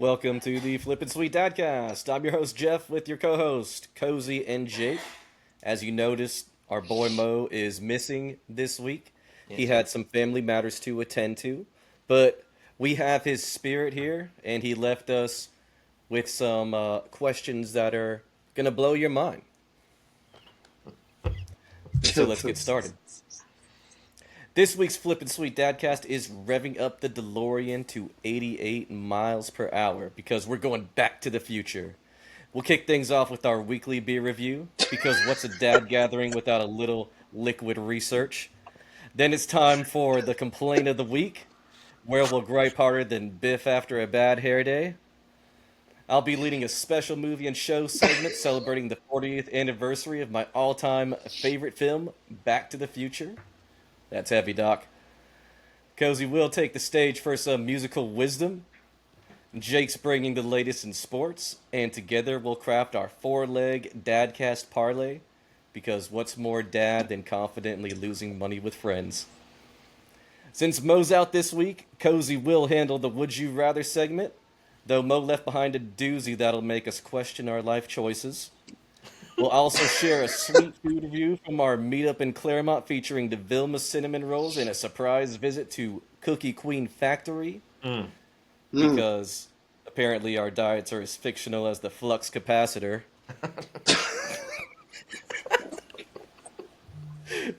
Welcome to the Flippin Sweet Dadcast. I'm your host Jeff with your co-host Kozy and Jake. As you noticed, our boy Mo is missing this week. He Yes, sir. had some family matters to attend to, but we have his spirit here, and he left us with some questions that are gonna blow your mind. So let's get started. This week's Flippin' Sweet Dadcast is revving up the DeLorean to 88 miles per hour because we're going back to the future. We'll kick things off with our weekly beer review because what's a dad gathering without a little liquid research? Then it's time for the complaint of the week, where we'll gripe harder than Biff after a bad hair day. I'll be leading a special movie and show segment celebrating the 40th anniversary of my all-time favorite film, Back to the Future. That's heavy, Doc. Kozy will take the stage for some musical wisdom. Jake's bringing the latest in sports, and together we'll craft our four-leg Dadcast Parlay, because what's more dad than confidently losing money with friends? Since Mo's out this week, Kozy will handle the Would You Rather segment, though Mo left behind a doozy that'll make us question our life choices. We'll also share a sweet food review from our meetup in Clermont featuring Divilma cinnamon rolls and a surprise visit to Cookie Queen Factory Mm. because apparently our diets are as fictional as the flux capacitor.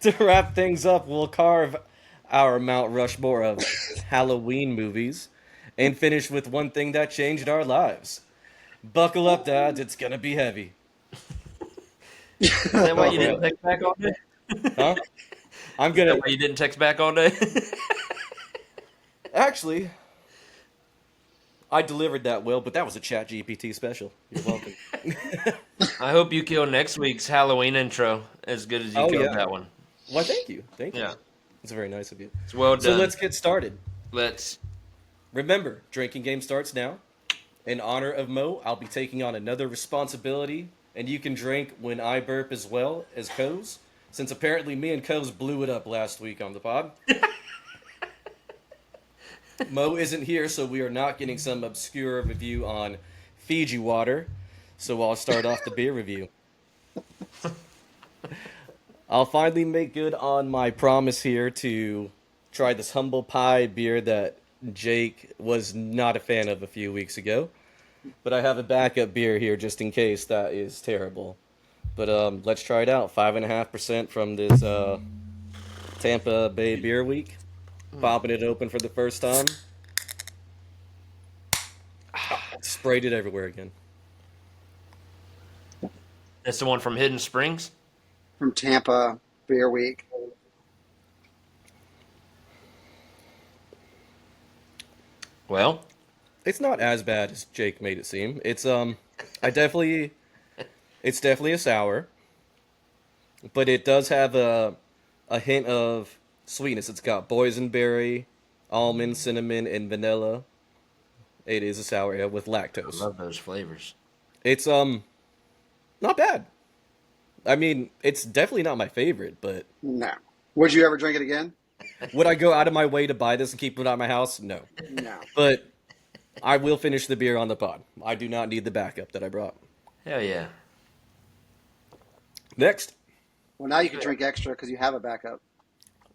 To wrap things up, we'll carve our Mount Rushmore of Halloween movies and finish with one thing that changed our lives. Buckle up, dads, it's gonna be heavy. Is that why you Alright. didn't text back all day? Huh? I'm Is that gonna why you didn't text back all day? actually I delivered that well, but that was a Chat GPT special. You're welcome. I hope you kill next week's Halloween intro as good as you Oh killed yeah. that one. Why thank you. Thank you. Yeah, It's very nice of you. it's well So done. let's get started. Let's. Remember, drinking game starts now. In honor of Mo, I'll be taking on another responsibility, and you can drink when I burp as well as Koz, since apparently me and Koz blew it up last week on the pod. Mo isn't here, so we are not getting some obscure review on Fiji water, so I'll start off the beer review. I'll finally make good on my promise here to try this humble pie beer that Jake was not a fan of a few weeks ago. But I have a backup beer here just in case that is terrible. But let's try it out. 5.5% from this Tampa Bay Beer Week. Popping it open for the first time. Sprayed it everywhere again. That's the one from Hidden Springs. From Tampa Beer Week. Well, It's not as bad as Jake made it seem. It's definitely a sour, but it does have a hint of sweetness. It's got boysenberry, almond, cinnamon, and vanilla. It is a sour ale with I lactose. love those flavors. It's not bad. I mean, it's definitely not my favorite, but No. Would you ever drink it again? would I go out of my way to buy this and keep it at my house? No. No. But I will finish the beer on the pod. I do not need the backup that I brought. Hell yeah. Next. Well, now you can drink extra because you have a backup.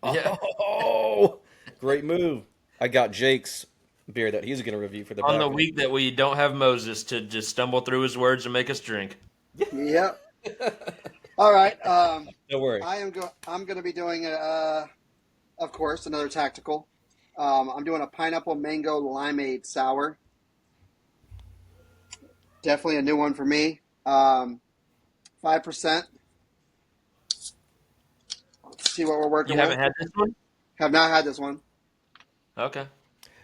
Yeah. Oh, great move. I got Jake's beer that he's going to review for the On the backup. week that we don't have Moses to just stumble through his words and make us drink. Yep. All right. Don't worry. I'm going to be doing, of course, another tactical. I'm doing a pineapple mango limeade sour. Definitely a new one for me. 5%. Let's see what we're working You haven't with. had this one? Have not had this one. Okay.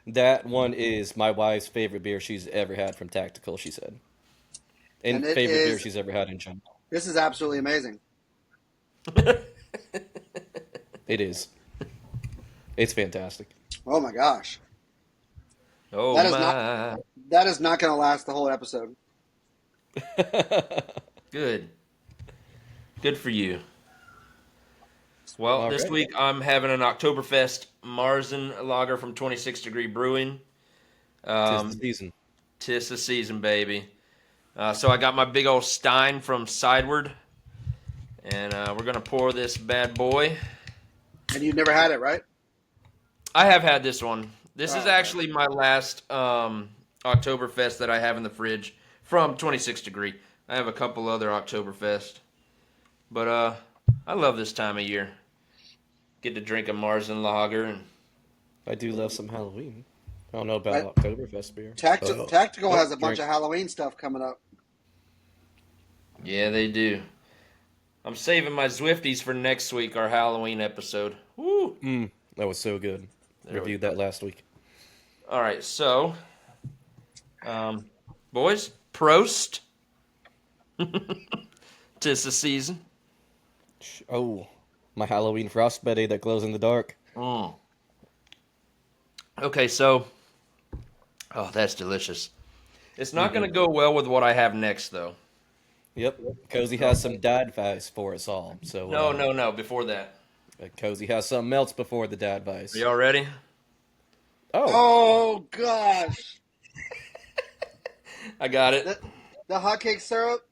That one is my wife's favorite beer she's ever had from Tactical, she said. And And it favorite beer is- she's ever had in general. This is absolutely amazing. It is. It's fantastic. Oh my gosh. Oh That is my. That is not going to last the whole episode. Good. Good for you. Well, All this right. week I'm having an Oktoberfest Marzen lager from 26 Degree Brewing. Tis the season. 'Tis the season, baby. So I got my big old stein from Sideward, and we're gonna pour this bad boy. And you've never had it, right? I have had this one. This is okay. actually my last Oktoberfest that I have in the fridge from 26 Degree. I have a couple other Oktoberfest, but I love this time of year. Get to drink a Marzen lager and I do love some Halloween. I don't know about Oktoberfest beer. Tactical has a bunch drink. of Halloween stuff coming up. yeah, they do. I'm saving my Zwifties for next week, our Halloween episode. Woo! That was so good. Reviewed that last week. All right, so, boys, Prost. 'Tis the season. Oh, my Halloween frostbite that glows in the dark. Okay, so, oh, that's delicious. It's not going to go well with what I have next, though. Yep. Kozy has some dad advice for us all. So No, before that. Kozy has something else before the dad advice. Are y'all ready? Oh gosh, I got it. the hotcake syrup.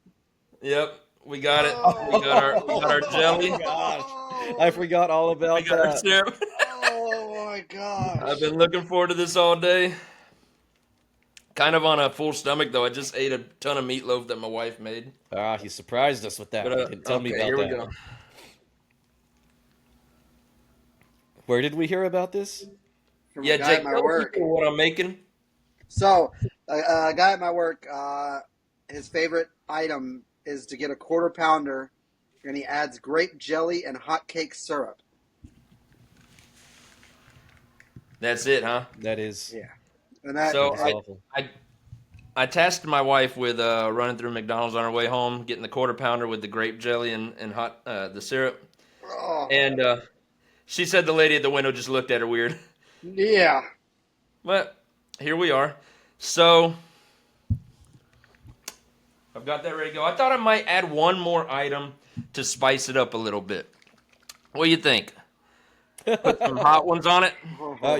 Yep, we got it. We got our jelly. Oh, gosh. I forgot all about We got our that. syrup. Oh my gosh. I've been looking forward to this all day. Kind of on a full stomach, though. I just ate a ton of meatloaf that my wife made. He surprised us with that. But, He didn't tell me about here that. we go. Where did we hear about this? From Yeah, a guy Jake, at my tell work. people what I'm making. So, a guy at my work, his favorite item is to get a quarter pounder, and he adds grape jelly and hotcake syrup. That's it, huh? That is Yeah, and that. So that's awful. I tasked my wife with running through McDonald's on our way home, getting the quarter pounder with the grape jelly and hot the syrup. Oh, And she said the lady at the window just looked at her weird. yeah. But here we are. So I've got that ready to go. I thought I might add one more item to spice it up a little bit. What do you think? Put some hot ones on it?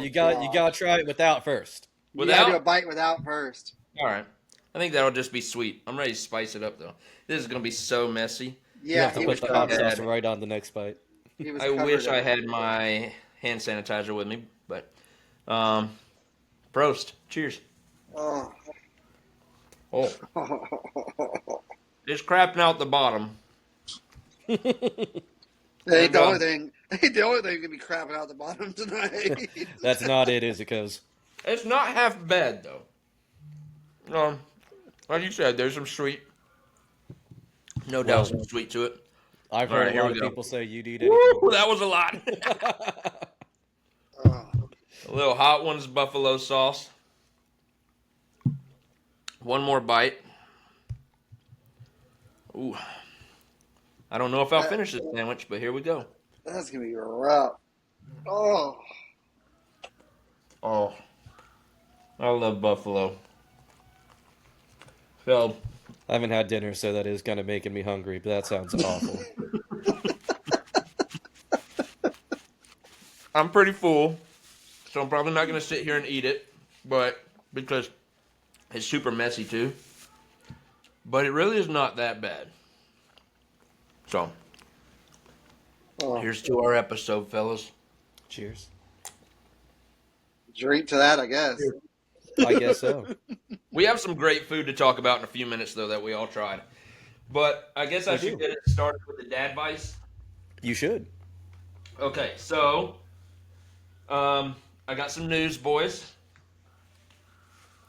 You gotta try it without first. You gotta do a Without? bite without first. All right. I think that'll just be sweet. I'm ready to spice it up, though. This is going to be so messy. You Yeah, have to he put was the hot covered. sauce right on the next bite. He was I covered wish in I it. had my hand sanitizer with me, but Prost. Cheers. Oh. Oh, it's crapping out the bottom. Ain't the only thing gonna be crapping out the bottom tonight. That's not it, is it, Koz? It's not half bad, though. Like you said, there's some sweet. No doubt some sweet to it. I've All heard right, a here lot we of go. people say you'd eat anything. Woo, that was a lot. Oh. A little hot one's buffalo sauce. One more bite. Ooh. I don't know if I'll finish this sandwich, but here we go. That's gonna be rough. Oh. Oh. I love buffalo. So, I haven't had dinner, so that is kind of making me hungry, but that sounds awful. I'm pretty full, so I'm probably not going to sit here and eat it, but because it's super messy too. But it really is not that bad. So, Oh. here's to our episode, fellas. Cheers. Drink to that, I guess. I guess so. We have some great food to talk about in a few minutes, though, that we all tried. But I guess I should get it started with the dad advice. You should. Okay, so I got some news, boys.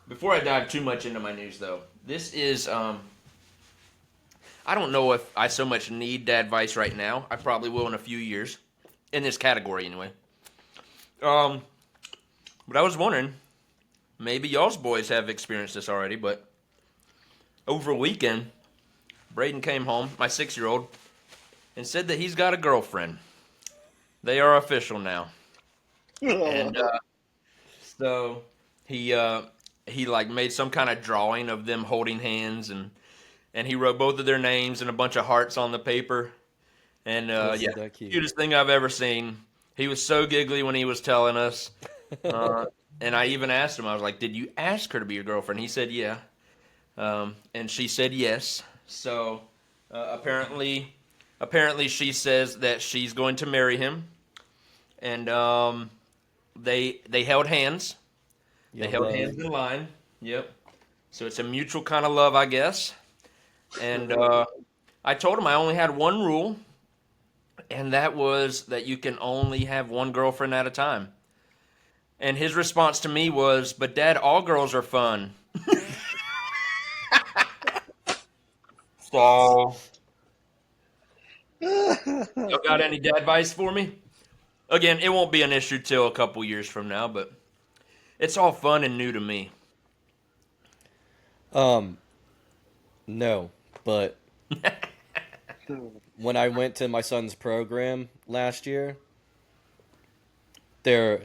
Before I dive too much into my news, though, this is I don't know if I so much need dad advice right now. I probably will in a few years, in this category anyway. But I was wondering, maybe y'all's boys have experienced this already, but over a weekend, Braden came home, my 6-year-old, and said that he's got a girlfriend. They are official now. And so he like made some kind of drawing of them holding hands, and he wrote both of their names and a bunch of hearts on the paper. And Isn't that cute? cutest thing I've ever seen. He was so giggly when he was telling us. And I even asked him, I was like, did you ask her to be your girlfriend? He said, yeah. And she said yes. So apparently she says that she's going to marry him. And they held hands. They Young held love. hands in line. Yep. So it's a mutual kind of love, I guess. And I told him I only had one rule, and that was that you can only have one girlfriend at a time. And his response to me was, "But Dad, all girls are fun." So, y'all got any dad advice for me? Again, it won't be an issue till a couple years from now, but it's all fun and new to me. Um, no, but when I went to my son's program last year, there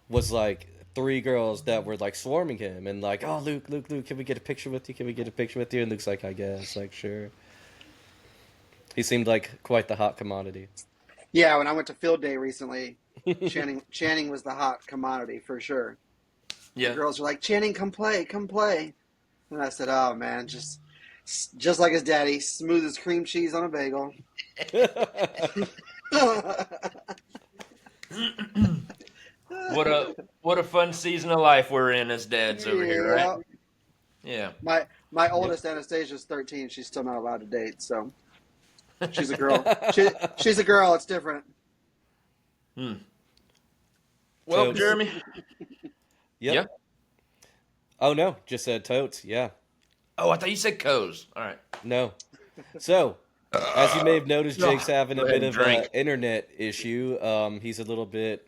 was like three girls that were like swarming him and like, oh, Luke, can we get a picture with you? Can we get a picture with you? And Luke's like, I guess, like, sure. He seemed like quite the hot commodity. Yeah, when I went to field day recently, Channing was the hot commodity for sure. The Yeah. girls were like, Channing, come play, come play. And I said, oh man, just like his daddy, smooth as cream cheese on a bagel. What a fun season of life we're in as dads over here, right? Yeah. Yeah. My Yep. oldest Anastasia's 13. She's still not allowed to date, so she's a girl. She's a girl. It's different. Well, Totes. Jeremy. Yep. Yeah. Oh no, just said totes. Yeah. Oh, I thought you said Koz. All right. No. So, as you may have noticed, Jake's having Go a ahead bit and of an drink. internet issue. He's a little bit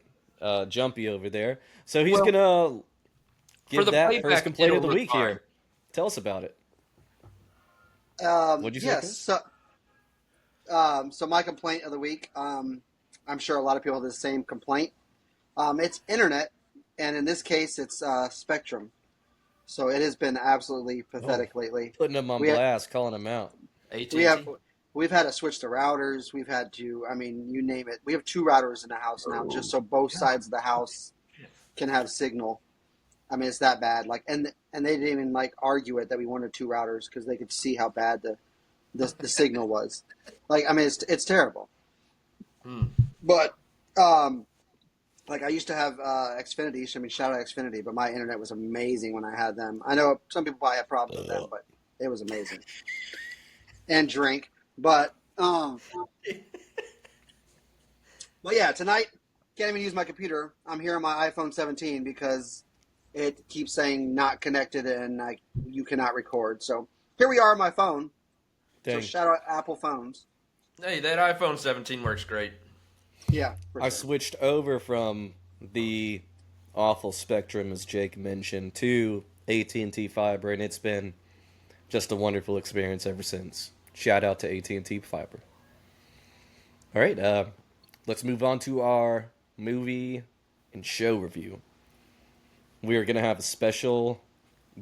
jumpy over there. So he's Well, gonna for give the that first playback, complaint of it'll the look week fine. here. Tell us about it. What'd you say, Yes. Chris? So my complaint of the week. I'm sure a lot of people have the same complaint. It's internet, and in this case, it's Spectrum. So it has been absolutely pathetic lately. Putting him on We ha- blast, calling him out. AT&T. we've had to switch to routers. We've had to, I mean, you name it. We have two routers in the house now, just so both sides of the house can have signal. I mean, it's that bad. Like, and they didn't even like argue it that we wanted two routers because they could see how bad the signal was. Like, I mean, it's terrible. But like I used to have Xfinity. I mean, shout out Xfinity, but my internet was amazing when I had them. I know some people probably have problems with them, but it was amazing. And drink, but yeah, tonight can't even use my computer. I'm here on my iPhone 17 because it keeps saying not connected and you cannot record. So here we are on my phone. Dang. So shout out Apple phones. Hey, that iPhone 17 works great. Yeah, for I sure. switched over from the awful Spectrum, as Jake mentioned, to AT&T Fiber, and it's been just a wonderful experience ever since. Shout out to AT&T Fiber. All right, let's move on to our movie and show review. We are going to have a special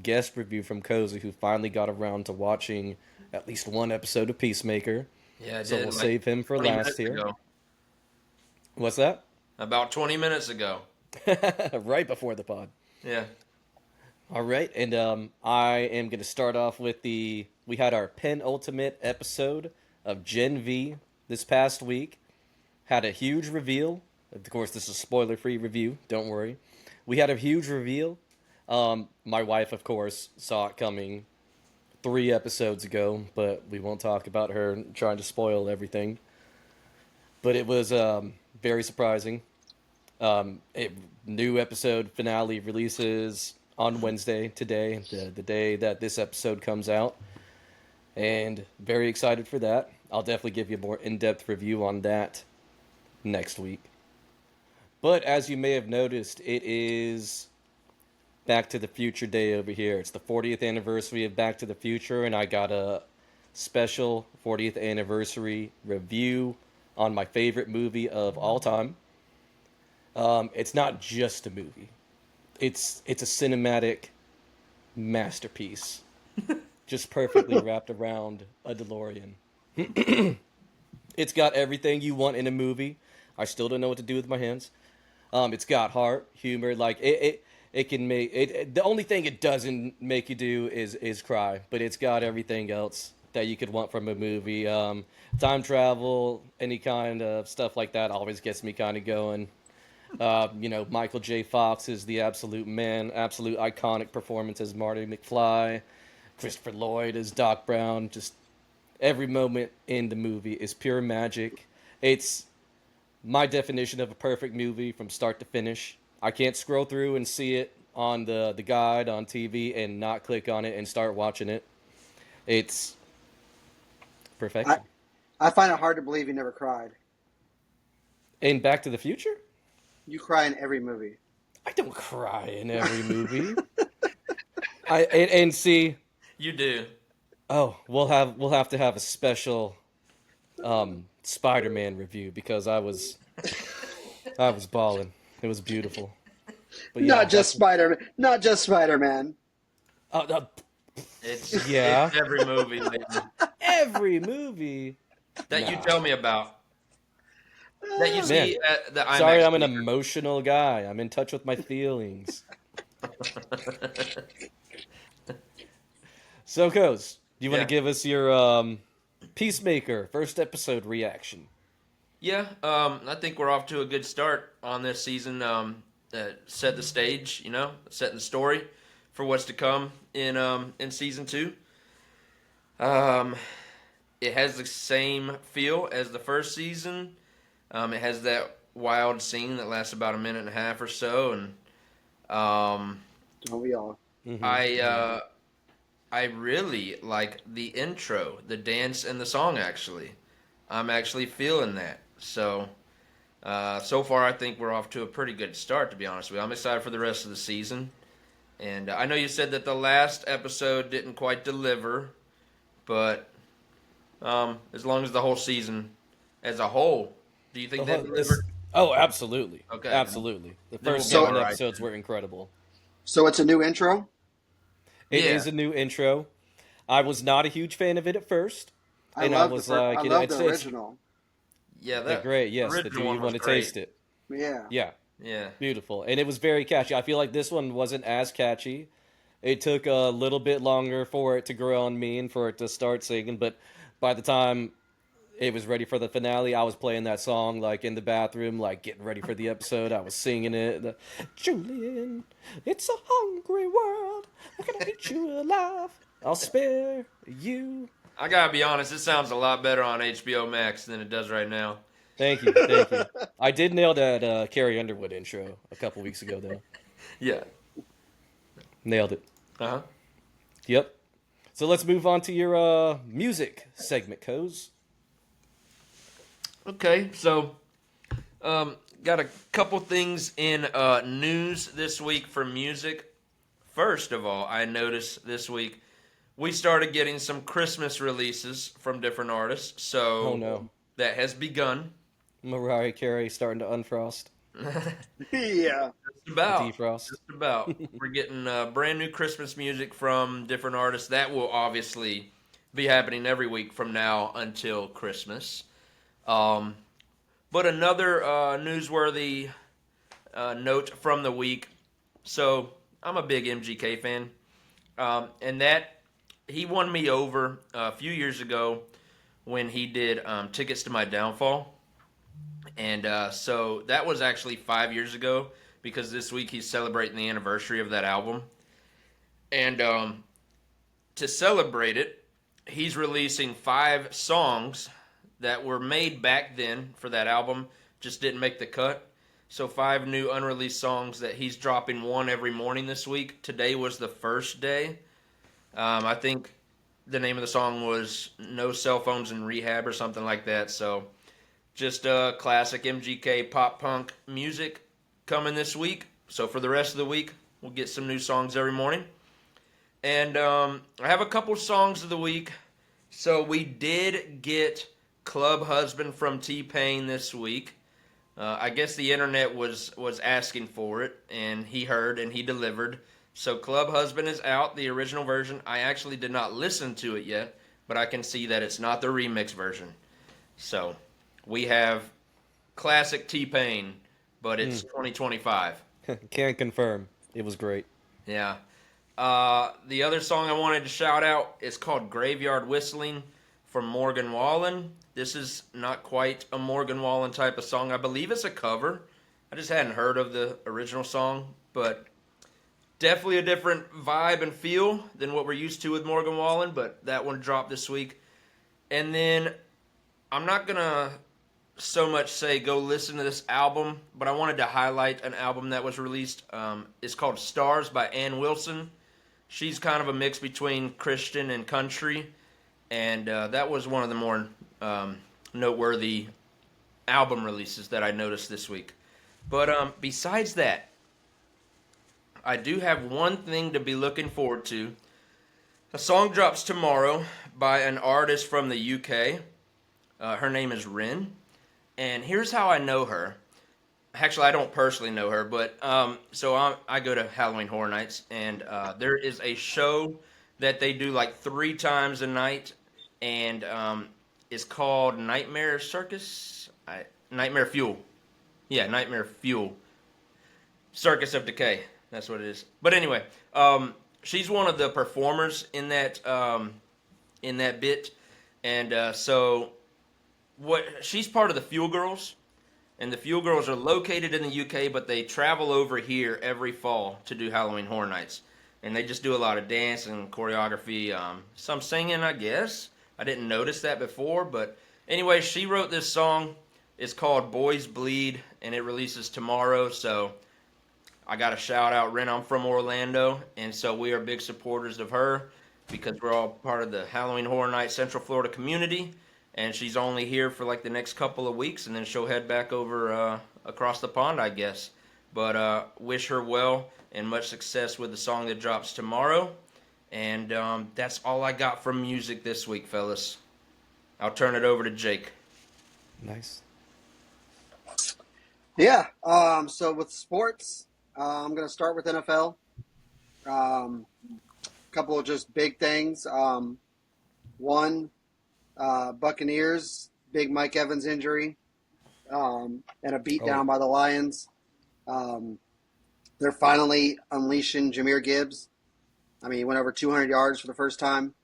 guest review from Kozy, who finally got around to watching at least one episode of Peacemaker. Yeah, I So did. we'll like save him for 20 last minutes here. ago. What's that? About 20 minutes ago. Right before the pod. Yeah. All right, and I am going to start off with we had our penultimate episode of Gen V this past week. Had a huge reveal. Of course, this is a spoiler-free review. Don't worry. We had a huge reveal. My wife, of course, saw it coming 3 episodes ago, but we won't talk about her trying to spoil everything. But it was very surprising. New episode finale releases on Wednesday, today, the day that this episode comes out. And very excited for that. I'll definitely give you a more in-depth review on that next week. But as you may have noticed, it is Back to the Future Day over here. It's the 40th anniversary of Back to the Future, and I got a special 40th anniversary review on my favorite movie of all time. It's not just a movie. It's a cinematic masterpiece. Just perfectly wrapped around a DeLorean. It's got everything you want in a movie. I still don't know what to do with my hands. It's got heart, humor. Like it can make it. The only thing it doesn't make you do is cry, but it's got everything else that you could want from a movie. Time travel, any kind of stuff like that, always gets me kind of going. Michael J. Fox is the absolute man, absolute iconic performance as Marty McFly. Christopher Lloyd as Doc Brown. Just every moment in the movie is pure magic. It's my definition of a perfect movie from start to finish. I can't scroll through and see it on the guide on TV and not click on it and start watching it. It's I perfection. I find it hard to believe you never cried. In Back to the Future, You cry in every movie. I don't cry in every movie. And see, You do. oh, we'll have to have a special Spider-Man review because I was balling. It was beautiful. But yeah, Not just Spider-Man. Not just Spider-Man. uh, It's Yeah. it's every movie lately every movie. that you Nah. tell me about. That you Man, see at the IMAX. sorry, I'm an theater. emotional guy. I'm in touch with my feelings. So, Koz, do you want Yeah. to give us your Peacemaker first episode reaction? Yeah, I think we're off to a good start on this season. Set the stage, setting the story for what's to come in season 2. It has the same feel as the first season. It has that wild scene that lasts about a minute and a half or so, and Don't we all? I really like the intro, the dance, and the song. Actually, I'm actually feeling that. So, so far, I think we're off to a pretty good start. To be honest with you, I'm excited for the rest of the season. And I know you said that the last episode didn't quite deliver, but as long as the whole season as a whole, do you think that delivered? Oh, absolutely. Okay. Absolutely. The Then we'll first be all 7 right. episodes were incredible. So it's a new intro? It Yeah. is a new intro. I was not a huge fan of it at first. I And I love was the like, I you know, love the it's original. Yeah, they're that great. Yes, original do you one was want to great. taste it? Yeah. Yeah, Yeah. beautiful. And it was very catchy. I feel like this one wasn't as catchy. It took a little bit longer for it to grow on me and for it to start singing, but by the time it was ready for the finale, I was playing that song like in the bathroom, like getting ready for the episode. I was singing it. Julian, it's a hungry world. I'm gonna eat you alive. I'll spare you. I gotta be honest, it sounds a lot better on HBO Max than it does right now. Thank you, thank you. I did nail that Carrie Underwood intro a couple weeks ago, though. Yeah. Nailed it. Uh-huh. Yep. So let's move on to your music segment, Koz. Okay, so got a couple things in news this week for music. First of all, I noticed this week we started getting some Christmas releases from different artists. So Oh no, that has begun. Mariah Carey starting to unfrost, Yeah. Just about. defrost. Just about. We're getting brand new Christmas music from different artists. That will obviously be happening every week from now until Christmas. But another newsworthy note from the week. So I'm a big MGK fan, and that he won me over a few years ago when he did Tickets to My Downfall. And so that was actually 5 years ago because this week he's celebrating the anniversary of that album. And to celebrate it, he's releasing 5 songs that were made back then for that album, just didn't make the cut. So 5 new unreleased songs that he's dropping one every morning this week. Today was the first day. I think the name of the song was No Cell Phones in Rehab or something like that. So just classic MGK pop punk music coming this week. So for the rest of the week, we'll get some new songs every morning. And I have a couple songs of the week. So we did get Club Husband from T-Pain this week. I guess the internet was asking for it, and he heard and he delivered. So Club Husband is out, the original version. I actually did not listen to it yet, but I can see that it's not the remix version. So we have classic T-Pain but it's 2025. Can confirm. It was great. Yeah. The other song I wanted to shout out is called Graveyard Whistling from Morgan Wallen. This is not quite a Morgan Wallen type of song. I believe it's a cover. I just hadn't heard of the original song, but definitely a different vibe and feel than what we're used to with Morgan Wallen, but that one dropped this week. And then I'm not going to so much say go listen to this album, but I wanted to highlight an album that was released. It's called Stars by Ann Wilson. She's kind of a mix between Christian and country, and that was one of the more noteworthy album releases that I noticed this week. But besides that, I do have one thing to be looking forward to. A song drops tomorrow by an artist from the UK. Her name is Rin. And here's how I know her. Actually, I don't personally know her, but I go to Halloween Horror Nights, and there is a show that they do like 3 times a night, and it's called Nightmare Circus? Nightmare Fuel. Yeah, Nightmare Fuel. Circus of Decay. That's what it is. But anyway, she's one of the performers in that bit, and she's part of the Fuel Girls, and the Fuel Girls are located in the UK, but they travel over here every fall to do Halloween Horror Nights, and they just do a lot of dance and choreography, some singing, I guess. I didn't notice that before, but anyway, she wrote this song. It's called Boys Bleed, and it releases tomorrow, so I got to shout out Ren. I'm from Orlando, and so we are big supporters of her because we're all part of the Halloween Horror Nights Central Florida community, and she's only here for like the next couple of weeks, and then she'll head back over across the pond, I guess. But wish her well and much success with the song that drops tomorrow. And that's all I got from music this week, fellas. I'll turn it over to Jake. Nice. Yeah. So with sports, I'm going to start with NFL. Couple of just big things. One, Buccaneers, big Mike Evans injury, and a beatdown by the Lions. They're finally unleashing Jahmyr Gibbs. I mean, he went over 200 yards for the first time.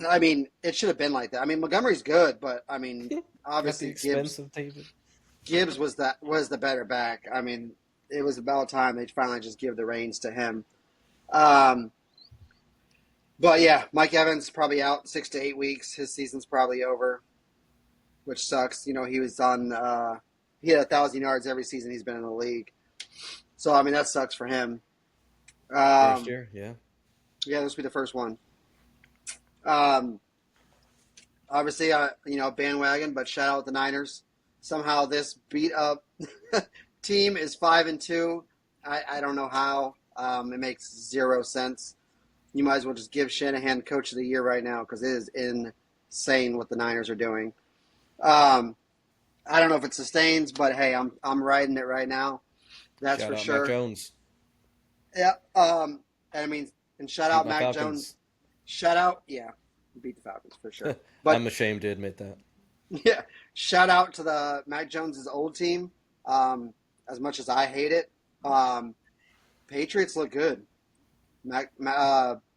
I mean, it should have been like that. I mean, Montgomery's good, but I mean, obviously Gibbs was the better back. I mean, it was about time they finally just give the reins to him. But yeah, Mike Evans probably out 6 to 8 weeks. His season's probably over, which sucks. You know, he was on. He had 1,000 yards every season he's been in the league. So I mean, that sucks for him. First year, yeah. Yeah, this will be the first one. Obviously, bandwagon, but shout out the Niners. Somehow this beat up team is 5-2. I don't know how. It makes zero sense. You might as well just give Shanahan Coach of the Year right now because it is insane what the Niners are doing. I don't know if it sustains, but hey, I'm riding it right now. That's shout for out sure. Mac Jones. Yeah. And shout out Mac Jones. Shout out, yeah, beat the Falcons for sure. But I'm ashamed to admit that. Yeah, shout out to the Mac Jones's old team. As much as I hate it, Patriots look good.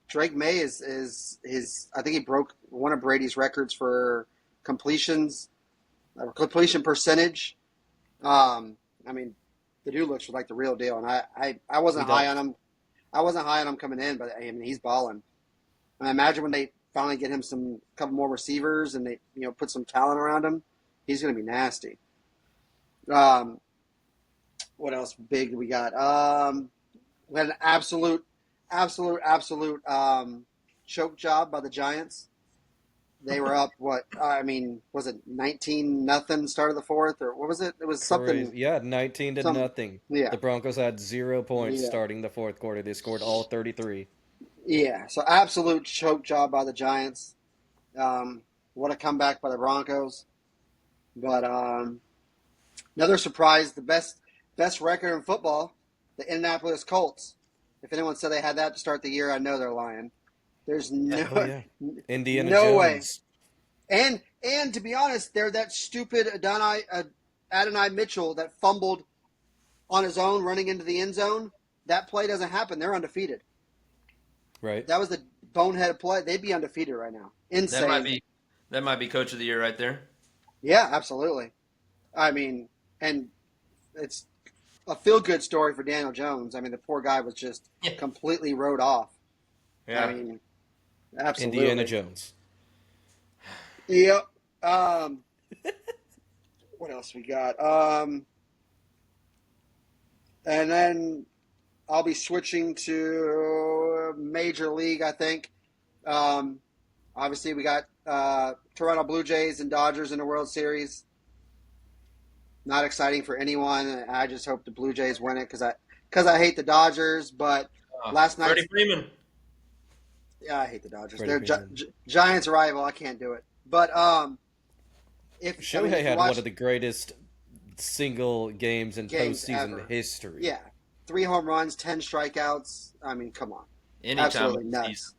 Drake May is I think he broke one of Brady's records for completion percentage. I mean, the dude looks like the real deal, and I wasn't high on him. I wasn't high on him coming in, but I mean, he's balling. I imagine when they finally get him a couple more receivers and they put some talent around him, he's going to be nasty. What else big we got? We had an absolute choke job by the Giants. They were up, was it 19-0 start of the fourth, or what was it? It was something. Yeah, 19-0. Yeah. The Broncos had 0 points starting the fourth quarter. They scored all 33. Yeah, so absolute choke job by the Giants. What a comeback by the Broncos. But another surprise, the best record in football, the Indianapolis Colts. If anyone said they had that to start the year, I know they're lying. There's Indiana no Jones. way. And to be honest, they're that stupid Adonai Mitchell that fumbled on his own running into the end zone, that play doesn't happen. They're undefeated. Right. That was the bonehead play. They'd be undefeated right now. Insane. That might be coach of the year right there. Yeah, absolutely. I mean, and it's a feel-good story for Daniel Jones. I mean, the poor guy was just completely wrote off. Yeah. I mean, absolutely. Indiana Jones. Yep. What else we got? And then I'll be switching to Major League, I think. Obviously, we got Toronto Blue Jays and Dodgers in the World Series. Not exciting for anyone. I just hope the Blue Jays win it because I hate the Dodgers. But last night, Freddie Freeman. Yeah, I hate the Dodgers. Freddie They're Giants rival. I can't do it. But if Shohei if had watch, one of the greatest single games in games postseason ever. history. Yeah, 3 home runs, 10 strikeouts. I mean, come on, Anytime absolutely of the nuts. season.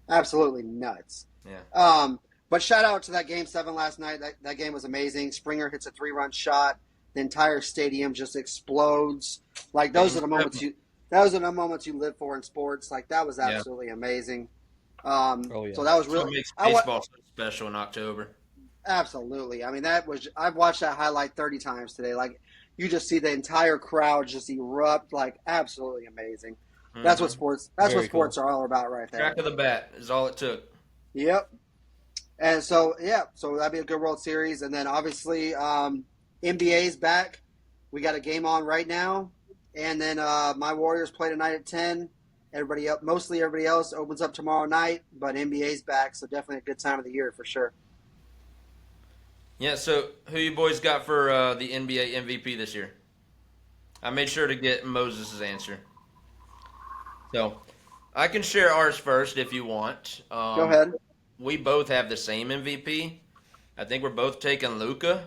Absolutely nuts. Yeah. But shout out to that Game 7 last night. That game was amazing. Springer hits a 3-run shot. The entire stadium just explodes. Like those are the moments you live for in sports. Like that was absolutely amazing. So that was really what makes baseball so special in October. Absolutely. I mean, I've watched that highlight 30 times today. Like you just see the entire crowd just erupt. Like absolutely amazing. Mm-hmm. That's what sports are all about right there. Crack of the bat is all it took. Yep. And so that'd be a good World Series. And then obviously NBA's back. We got a game on right now. And then my Warriors play tonight at 10. Mostly everybody else opens up tomorrow night, but NBA's back, so definitely a good time of the year for sure. Yeah, so who you boys got for the NBA MVP this year? I made sure to get Moses' answer. So I can share ours first if you want. Go ahead. We both have the same MVP. I think we're both taking Luka.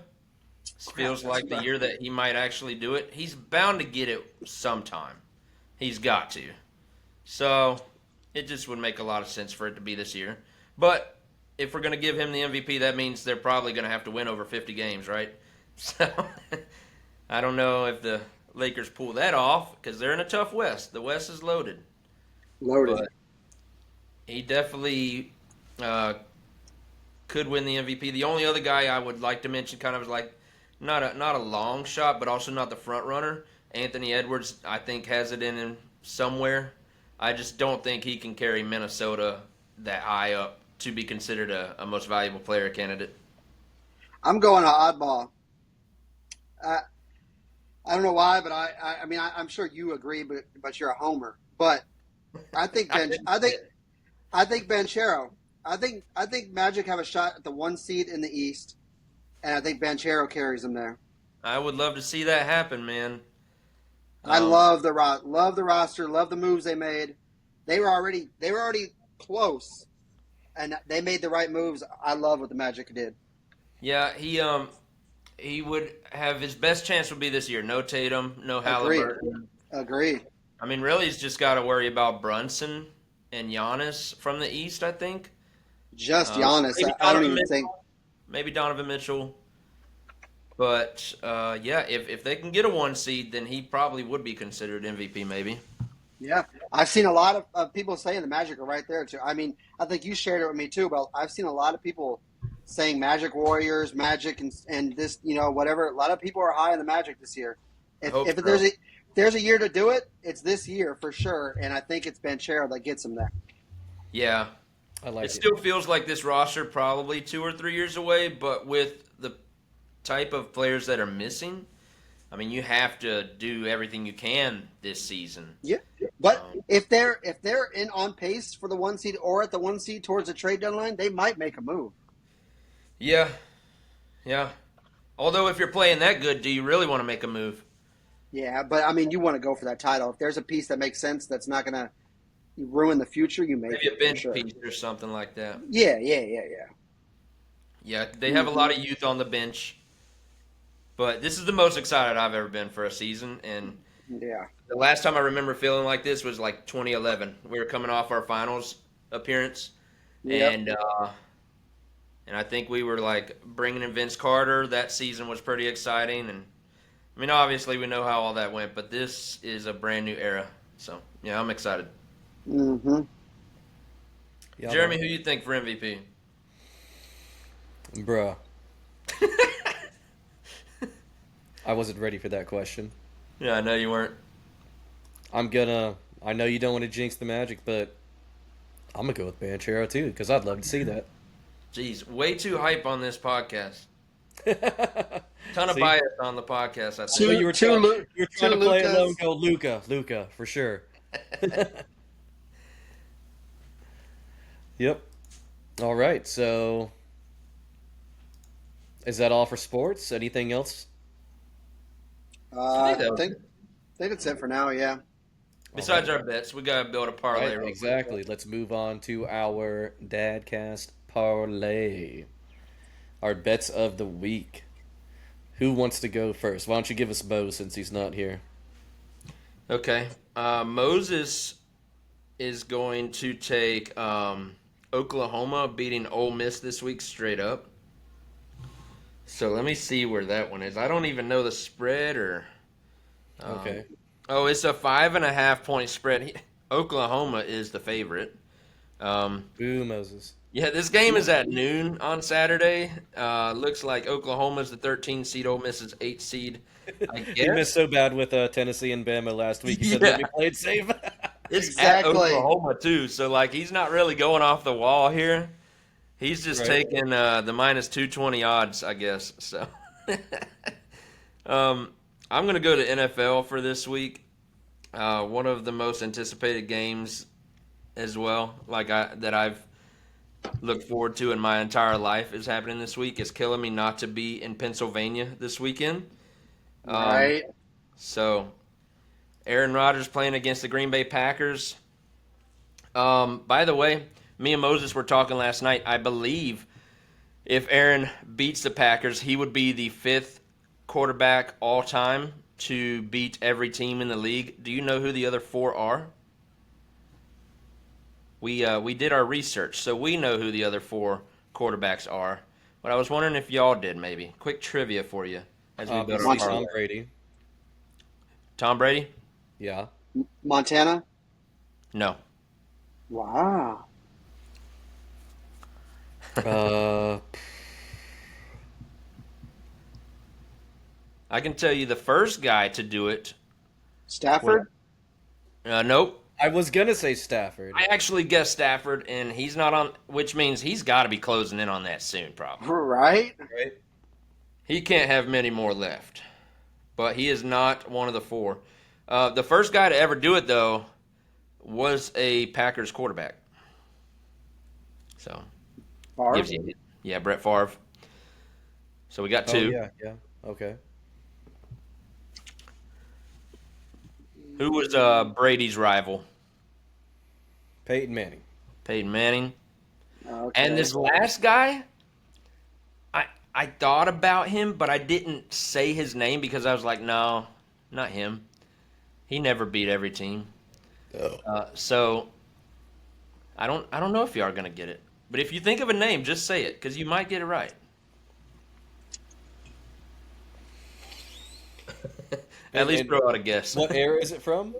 Feels like the year that he might actually do it. He's bound to get it sometime. He's got to. So it just would make a lot of sense for it to be this year. But if we're going to give him the MVP, that means they're probably going to have to win over 50 games, right? So I don't know if the Lakers pull that off because they're in a tough West. The West is loaded. But he definitely could win the MVP. The only other guy I would like to mention kind of is like not a long shot, but also not the front runner. Anthony Edwards, I think, has it in him somewhere. I just don't think he can carry Minnesota that high up to be considered a most valuable player candidate. I'm going to oddball. I don't know why, but I mean I'm sure you agree, but you're a homer. But I think I think Banchero. I think Magic have a shot at the 1 seed in the East, and I think Banchero carries them there. I would love to see that happen, man. I love the roster, love the moves they made. They were already close, and they made the right moves. I love what the Magic did. Yeah, he would have his best chance would be this year. No Tatum, no Halliburton. Agreed. I mean, really, he's just got to worry about Brunson and Giannis from the East, I think. Just Giannis. I don't even think. Maybe Donovan Mitchell. But, if they can get a 1 seed, then he probably would be considered MVP maybe. Yeah. I've seen a lot of people saying the Magic are right there, too. I mean, I think you shared it with me, too, but I've seen a lot of people saying Magic Warriors, Magic, and this, whatever. A lot of people are high on the Magic this year. If there's a year to do it, it's this year for sure, and I think it's Banchero that gets him there. Yeah. I like it. It still feels like this roster probably 2 or 3 years away, but with the type of players that are missing, I mean, you have to do everything you can this season. Yeah, but if they're on pace for the 1 seed or at the 1 seed towards the trade deadline, they might make a move. Yeah. Although if you're playing that good, do you really want to make a move? Yeah, but I mean, you want to go for that title. If there's a piece that makes sense that's not going to ruin the future, you make maybe a bench piece or something like that. Yeah. Yeah, they have a lot of youth on the bench. But this is the most excited I've ever been for a season. And yeah, the last time I remember feeling like this was like 2011. We were coming off our finals appearance. Yep. And And I think we were like bringing in Vince Carter. That season was pretty exciting. And I mean, obviously we know how all that went, but this is a brand new era. So yeah, I'm excited. Mm-hmm. Yeah, Jeremy, who you think for MVP? Bruh. I wasn't ready for that question. Yeah, I know you weren't. I know you don't want to jinx the Magic, but I'm going to go with Banchero too, because I'd love to see that. Jeez, way too hype on this podcast. Ton of See? bias on the podcast, I Two- think. You were two trying, Lu- you were trying two to play it low and Lucas. go Luca, for sure. Yep. All right, so is that all for sports? Anything else? I think I that was think that's it for now. Yeah. Besides All our bets, we gotta build a right, parlay. Real exactly. Let's move on to our Dadcast Parlay. Our bets of the week. Who wants to go first? Why don't you give us Bo since he's not here? quick. Okay. Moses is going to take Oklahoma beating Ole Miss this week straight up. So let me see where that one is. I don't even know the spread or. Okay. Oh, it's a 5.5 point spread. Oklahoma is the favorite. Boo, Moses. Yeah, this game is at noon on Saturday. Looks like Oklahoma's the 13 seed, Ole Miss is 8 seed. I He guess missed so bad with Tennessee and Bama last week. He said, "Let me play it safe." it's Exactly. at Oklahoma too. So like he's not really going off the wall here. He's just Right. taking the minus 220 odds, I guess. So I'm gonna go to NFL for this week. One of the most anticipated games as well, that I've looked forward to in my entire life is happening this week. It's killing me not to be in Pennsylvania this weekend. Right. So, Aaron Rodgers playing against the Green Bay Packers. By the way, me and Moses were talking last night. I believe if Aaron beats the Packers, he would be the 5th quarterback all time to beat every team in the league. Do you know who the other 4 are? We did our research, so we know who the other 4 quarterbacks are. But I was wondering if y'all did, maybe. Quick trivia for you as we build our Obviously, parlay. Tom Brady. Tom Brady? Yeah. Montana. No. Wow. Uh, I can tell you the first guy to do it. Stafford. Nope. I was gonna say Stafford. I actually guessed Stafford, and he's not on, which means he's got to be closing in on that soon, probably. Right. Right. He can't have many more left, but he is not one of the 4. The first guy to ever do it, though, was a Packers quarterback. So, Favre. gives you, yeah, Brett Favre. So we got 2. Oh yeah, yeah. Okay. Who was Brady's rival? Peyton Manning. Peyton Manning. Okay. And this last guy, I thought about him, but I didn't say his name because I was like, no, not him. He never beat every team. Oh. So I don't know if you are gonna get it. But if you think of a name, just say it because you might get it right. At least throw out a guess. What era is it from?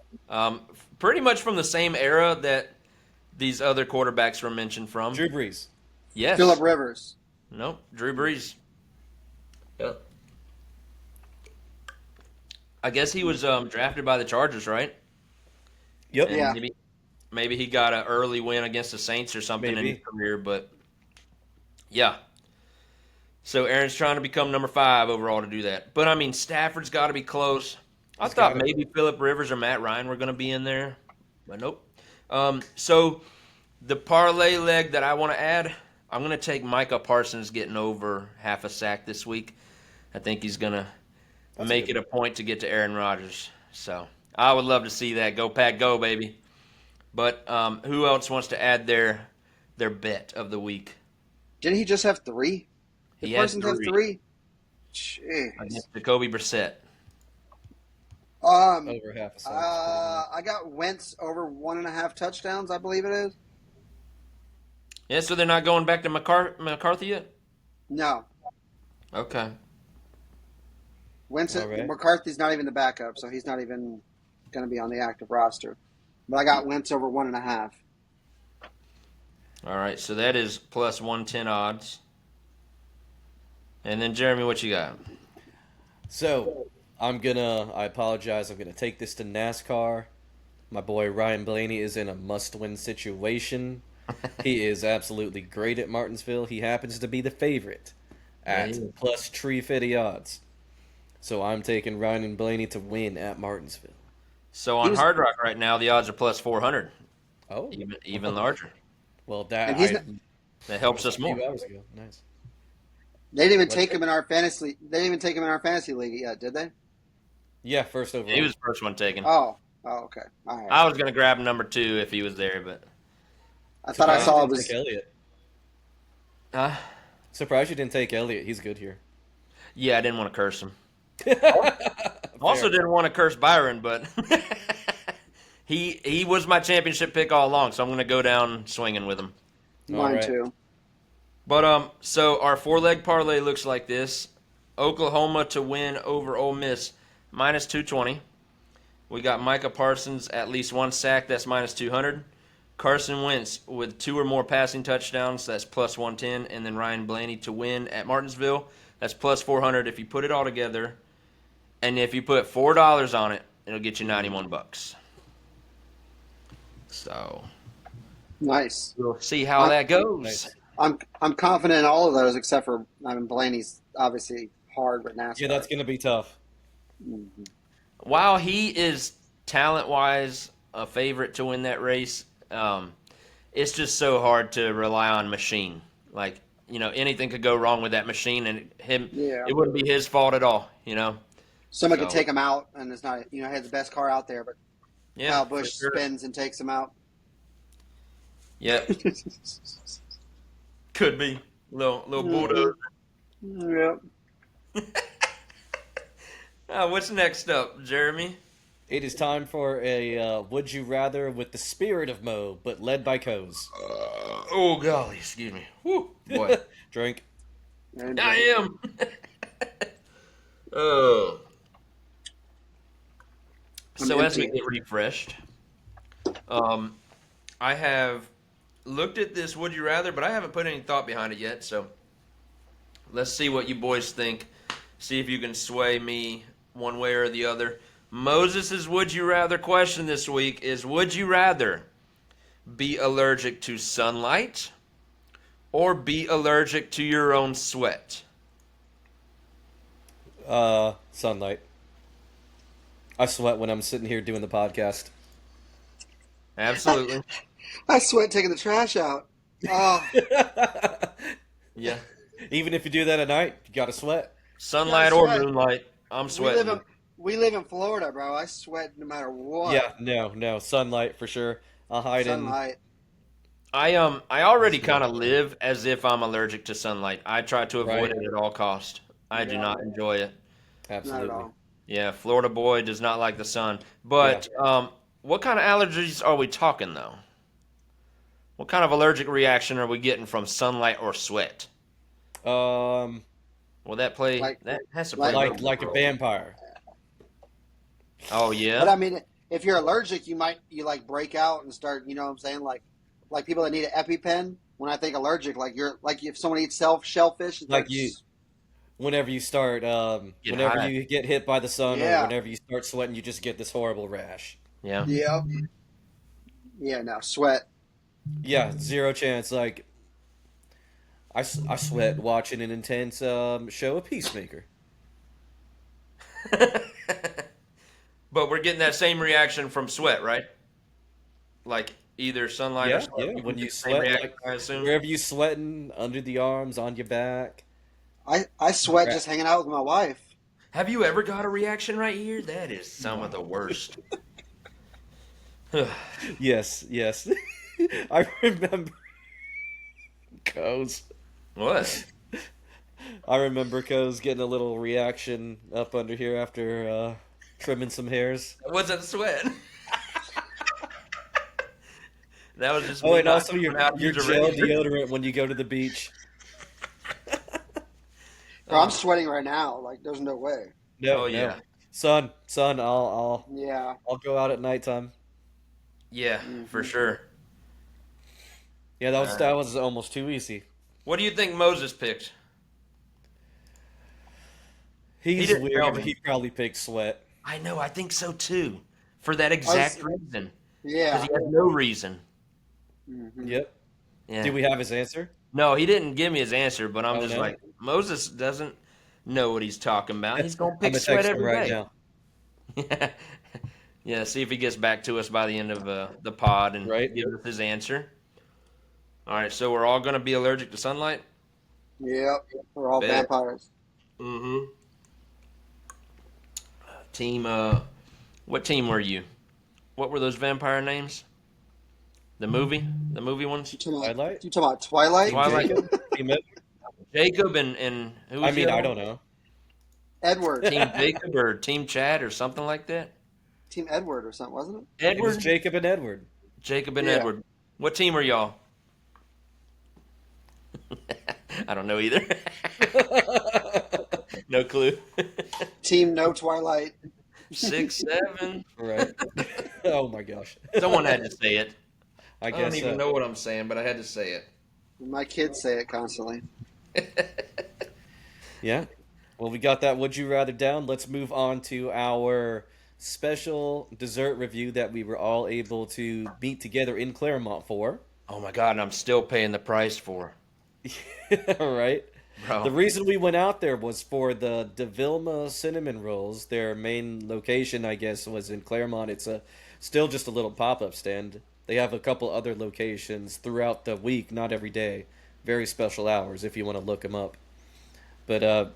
Pretty much from the same era that these other quarterbacks were mentioned from. Drew Brees. Yes. Phillip Rivers. Nope. Drew Brees. Yep. I guess he was drafted by the Chargers, right? Yep. And Yeah. maybe he got an early win against the Saints or something in Maybe. his career, but yeah. So Aaron's trying to become number 5 overall to do that. But I mean, Stafford's got to be close. I He's thought gotta maybe Phillip Rivers or Matt Ryan were going to be in there, but nope. So the parlay leg that I want to add, I'm going to take Micah Parsons getting over half a sack this week. I think he's going to make it a point to get to Aaron Rodgers. So I would love to see that. Go Pack, go, baby. But who else wants to add their bet of the week? Didn't he just have 3? He Did has Parsons have 3 3? Jeez. against Jacoby Brissett. Over half a second. I got Wentz over 1.5 touchdowns, I believe it is. Yeah, so they're not going back to McCarthy yet? No, Okay. Wentz. All right. McCarthy's not even the backup, so he's not even going to be on the active roster. But I got Wentz over 1.5. All right. So that is plus 110 odds. And then Jeremy, what you got? So I apologize. I'm gonna take this to NASCAR. My boy Ryan Blaney is in a must-win situation. He is absolutely great at Martinsville. He happens to be the favorite Yeah, at plus 350 odds. So I'm taking Ryan Blaney to win at Martinsville. So He on was, Hard Rock right now, the odds are plus 400, Oh, even larger. well, and that he's. I That helps us a more. few hours ago. Nice. They didn't even What's take it? him in our fantasy. They didn't even take him in our fantasy league yet, did they? Yeah, first He overall. was the first one taken. Oh, okay. All right. I was gonna grab number 2 if he was there, but I thought I Surprised you saw it didn't take was. Elliott. uh, Surprised you didn't take Elliott. He's good here. yeah, I didn't want to curse him. Also Fair. didn't want to curse Byron, but he was my championship pick all along, so I'm gonna go down swinging with him. All Mine right. too. But so our 4-leg parlay looks like this: Oklahoma to win over Ole Miss minus 220. We got Micah Parsons at least 1 sack, that's minus 200. Carson Wentz with 2 or more passing touchdowns, that's plus 110, and then Ryan Blaney to win at Martinsville, that's plus 400. If you put it all together, and if you put $4 on it, it'll get you 91 bucks. So Nice. we'll see how I'm that goes. Nice. I'm confident in all of those except for Blaney's obviously hard with NASCAR. Yeah, that's gonna be tough. Mhm. While he is talent-wise a favorite to win that race, it's just so hard to rely on machine. Like, anything could go wrong with that machine, and Yeah. it wouldn't be his fault at all. Someone could So, take him out, and it's not. He has the best car out there, but yeah, Kyle for Busch sure. spins and takes him out. Yeah, could be. Little bulldozer. Yep. What's next up, Jeremy? It is time for a Would You Rather with the spirit of Mo, but led by Koz. Oh, golly, excuse me. Whew, boy. Drink. And I am. Oh. I'm So as we empty. get refreshed, I have looked at this Would You Rather, but I haven't put any thought behind it yet. So let's see what you boys think. See if you can sway me one way or the other. Moses's Would You Rather question this week is: Would you rather be allergic to sunlight or be allergic to your own sweat? Sunlight. I sweat when I'm sitting here doing the podcast. Absolutely. I sweat taking the trash out. Oh, Yeah. Even if you do that at night, you gotta sweat. Sunlight gotta or sweat. moonlight, I'm we sweating. live in we live in Florida, bro. I sweat no matter what. Yeah, no, sunlight for sure. I'll hide in. Sunlight. I already kind of live as if I'm allergic to sunlight. I try to avoid Right. it at all cost. I do Yeah. not enjoy it. Not at Absolutely. all. Yeah, Florida boy does not like the sun. But what kind of allergies are we talking though? What kind of allergic reaction are we getting from sunlight or sweat? Um, Will that play? Like- That has to play. like- a little like a role. vampire. Oh But yeah. I mean, if you're allergic, you like break out and start. You know what I'm saying? Like people that need an EpiPen. When I think allergic, like if someone eats shellfish, it's Like you- Whenever you start, Get whenever hot. you get hit by the sun, Yeah. or whenever you start sweating, you just get this horrible rash. Yeah. Yeah. Yeah. No sweat. Yeah, zero chance. Like, I sweat watching an intense show of Peacemaker. But we're getting that same reaction from sweat, right? Like either sunlight or Yeah, sweat. yeah. People When get you the same sweat, reaction, like, I assume. wherever you sweating, under the arms, on your back. I sweat just hanging out with my wife. Have you ever got a reaction right here? That is some of the worst. Yes, yes. I remember Coz. What? I remember Coz getting a little reaction up under here after trimming some hairs. That wasn't sweat. That was just Oh, me and not also knowing how to your use a gel razor. deodorant when you go to the beach. Bro, I'm sweating right now. Like, there's no way. No, Oh no, yeah, son, I'll Yeah. I'll go out at nighttime. yeah, for Hmm. sure. Yeah, that was almost too easy. What do you think Moses picked? He He's didn't tell weird. me. He probably picked sweat. I know. I think so too. For that I was, exact reason, because yeah. he had no reason. Hmm. Yep. Yeah. Do we have his answer? No, he didn't give me his answer, but I'm Oh just no. like Moses doesn't know what he's talking about. He's gonna I'm pick gonna sweat text him every right day. now. Yeah. See if he gets back to us by the end of the pod and Right? gives us his answer. All right. So we're all gonna be allergic to sunlight. Yep. We're all Bet. vampires. Mm-hmm. Team. What team were you? What were those vampire names? The movie ones. Twilight? You talking about Twilight? Team Twilight. Jacob? Team Ed- Jacob and who I was the mean, other I one? don't know. Edward. Team Jacob or Team Chad or something like that. Team Edward or something, wasn't it? It was Edward, Jacob and Edward. Jacob, and Yeah. Edward. What team are y'all? I don't know either. No clue. Team No Twilight. 6, 7. Right. Oh my gosh. Someone had to say it. I I guess don't even know what I'm saying, but I had to say it. My kids say it constantly. Yeah. Well, we got that Would You Rather down. Let's move on to our special dessert review that we were all able to meet together in Clermont for. Oh my god, and I'm still paying the price for, Right? bro. The reason we went out there was for the Divilma cinnamon rolls. Their main location, I guess, was in Clermont. It's still just a little pop-up stand. They have a couple other locations throughout the week, not every day. Very special hours if you want to look them up. But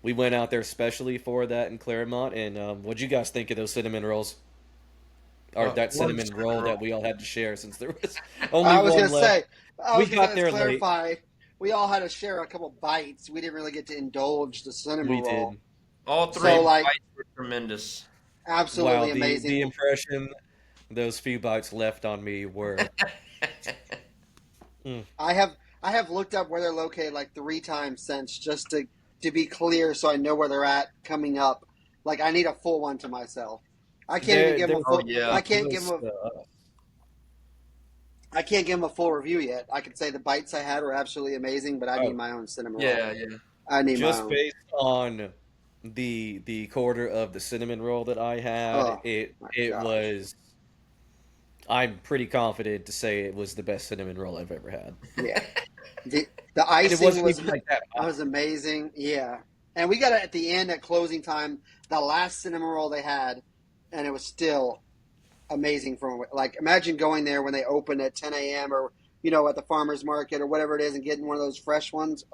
we went out there specially for that in Clermont. And what'd you guys think of those cinnamon rolls? Or that One cinnamon cinnamon roll roll. that we all had to share since there was only I was one gonna left. say. I We was got gonna there late. clarify. We all had to share a couple bites. We didn't really get to indulge the cinnamon We roll. did. All three So, like- bites were tremendous. Wow, Absolutely the amazing. impression those few bites left on me were I have looked up where they're located like 3 times since, just to be clear, so I know where they're at coming up. Like, I need a full one to myself. I can't even give them a Oh, full. yeah. I can't give them a full review yet. I could say the bites I had were absolutely amazing, but I need my own cinnamon roll. Yeah, yeah. I need my just own. based on the quarter of the cinnamon roll that I had. Oh, it my it gosh. was. I'm pretty confident to say it was the best cinnamon roll I've ever had. Yeah. The And it icing wasn't was even like that. was amazing. Yeah. And we got it at the end at closing time, the last cinnamon roll they had, and it was still amazing. From like, imagine going there when they open at 10 a.m. or at the farmer's market or whatever it is and getting one of those fresh ones.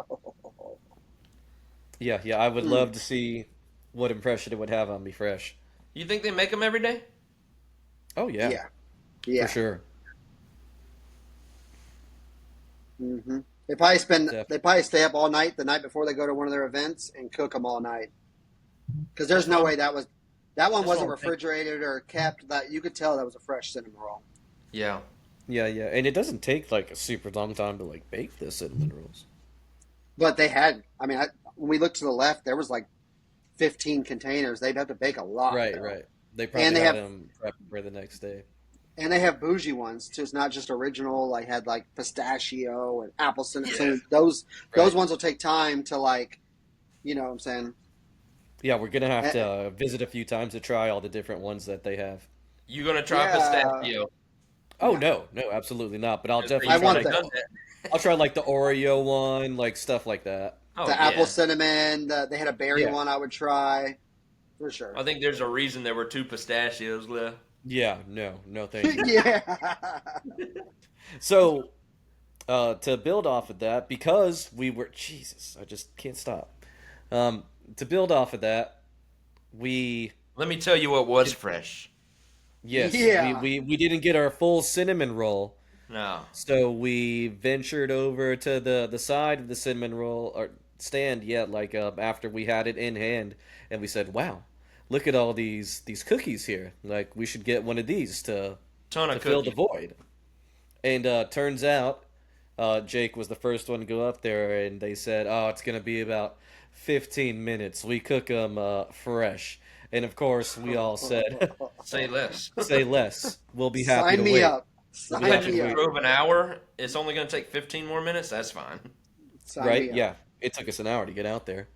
Yeah, yeah. I would love to see what impression it would have on me fresh. You think they make them every day? Oh yeah, Yeah. Yeah. for sure. Hmm. They probably Definitely. They probably stay up all night the night before they go to one of their events and cook them all night. Because there's no way that one That's wasn't what I'm refrigerated or kept. That you could tell that was a fresh cinnamon roll. Yeah. Yeah, yeah. And it doesn't take like a super long time to like bake the cinnamon rolls. But they had. I mean, when we looked to the left, there was like 15 containers. They'd have to bake a lot. Right, though. right. They probably And they had have- them prepped for the next day. And they have bougie ones too. It's not just original. Like had like pistachio and apple cinnamon. Yeah. So those Right. ones will take time to like, what I'm saying. Yeah, we're gonna have to visit a few times to try all the different ones that they have. You gonna try Yeah. pistachio? Oh no, absolutely not. But I'll definitely I try want like, that. I'll try like the Oreo one, like stuff like that. Oh, The yeah. apple cinnamon. They had a berry Yeah. one. I would try for sure. I think there's a reason there were 2 pistachios left. Yeah, no, thank you. Yeah. So, to build off of that, because we were Jesus, I just can't stop. To build off of that, we Let me tell you what was fresh. yes, Yeah. we didn't get our full cinnamon roll. No. So we ventured over to the side of the cinnamon roll or stand, like after we had it in hand, and we said, "Wow, look at all these cookies here! Like we should get one of these to Ton of fill the cookies. void." And turns out Jake was the first one to go up there, and they said, "Oh, it's gonna be about 15 minutes. We cook them fresh." And of course, we all said, Say less. "Say less. We'll be happy Sign to me wait." up. We'll be I Sign happy just to me up. wait. drove an hour. It's only going to take 15 more minutes. That's fine. Sign Right? me up. Yeah. It took us an hour to get out there.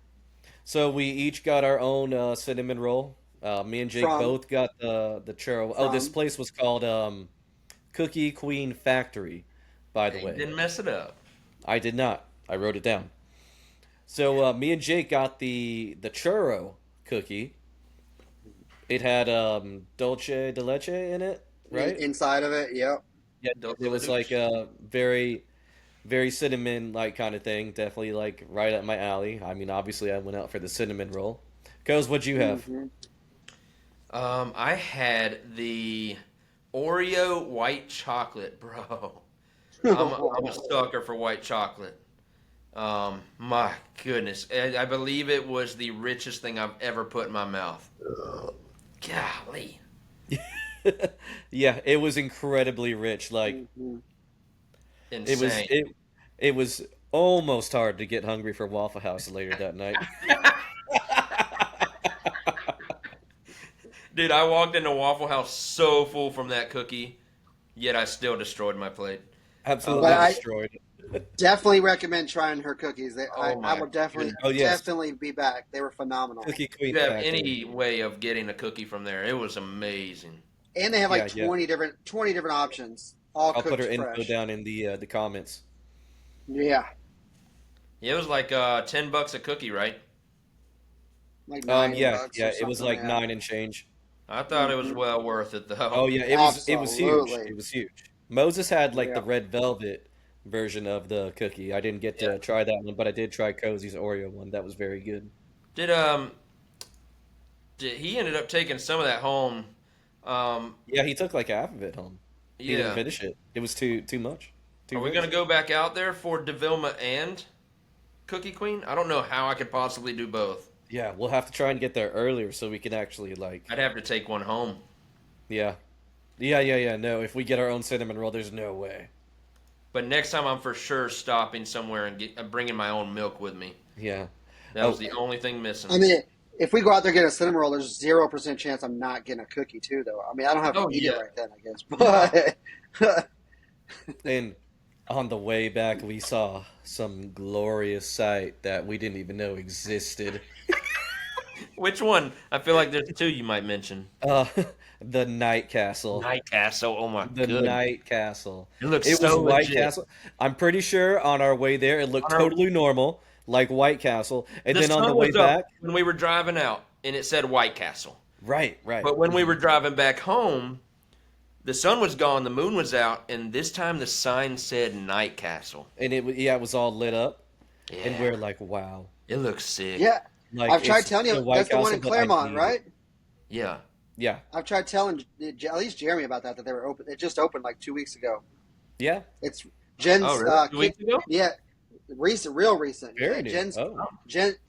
So we each got our own cinnamon roll. Me and Jake From both got the churro. Oh, this from place was called Cookie Queen Factory, by the Hey, you way. didn't mess it up. I did not. I wrote it down. So me and Jake got the churro cookie. It had dulce de leche in it, right? inside of it. Yep. Yeah, it was like a very very cinnamon like kind of thing. Definitely like right up my alley. I mean, obviously I went out for the cinnamon roll. Coz, what'd you have? Hmm. I had the Oreo white chocolate, bro. I'm a sucker for white chocolate. My goodness, I believe it was the richest thing I've ever put in my mouth. Golly, Yeah, it was incredibly rich. Like Hmm. it was insane. it was almost hard to get hungry for Waffle House later that night. Dude, I walked into Waffle House so full from that cookie, yet I still destroyed my plate. But Absolutely I destroyed. definitely recommend trying her cookies. Oh I my will definitely Oh goodness. yes, definitely be back. They were phenomenal, Cookie If Queen you have Factory. any way of getting a cookie from there, it was amazing. and they have like Yeah, yeah. 20 different options, all I'll put her cooked info fresh. down in the comments. Yeah, Yeah, it was like $10 a cookie, right? like nine Yeah, bucks yeah, or it was something. like Yeah. 9 and change. I thought it was Hmm. well worth it Oh though. yeah, it was huge. Absolutely. It was huge. Moses had like the Yeah. red velvet version of the cookie. I didn't get Yeah. to try that one, but I did try Kozy's Oreo one. That was very good. Did he ended up taking some of that home? Um, Yeah, he took like half of it home. He didn't yeah. finish it. It was too much. Too Are we gonna rich. go back out there for Devilma and Cookie Queen? I don't know how I could possibly do both. Yeah, we'll have to try and get there earlier so we can actually like I'd have to take one home. yeah. Yeah. No, if we get our own cinnamon roll, there's no way. But next time I'm for sure stopping somewhere and bringing my own milk with me. Yeah. That was Oh, the only thing missing. I mean, if we go out there and get a cinnamon roll, there's 0% chance I'm not getting a cookie too, though. I mean, I don't have to Oh eat it yeah. right then, I guess. No. But and on the way back, we saw some glorious sight that we didn't even know existed. Which one? I feel like there's two you might mention. Uh, the Night Castle. Night Castle. Oh my The goodness. Night Castle. It looks It was so White legit. Castle. I'm pretty sure on our way there, it looked On our- totally normal, like White Castle. And The then on the sun way was up back, when we were driving out, and it said White Castle. right. But when we were driving back home, the sun was gone, the moon was out, and this time the sign said Night Castle. And it was all lit up. And Yeah, we're like, wow. it looks sick. yeah, Like, I've tried it's telling the you White that's the one Castle, in but I Clermont, need right? it. Yeah. Yeah. I've tried telling at least Jeremy about that they were open. It just opened like 2 weeks ago. Yeah. It's Jen's Oh, really? 2 weeks ago? yeah, real recent. Very Yeah, new. Jen's Oh.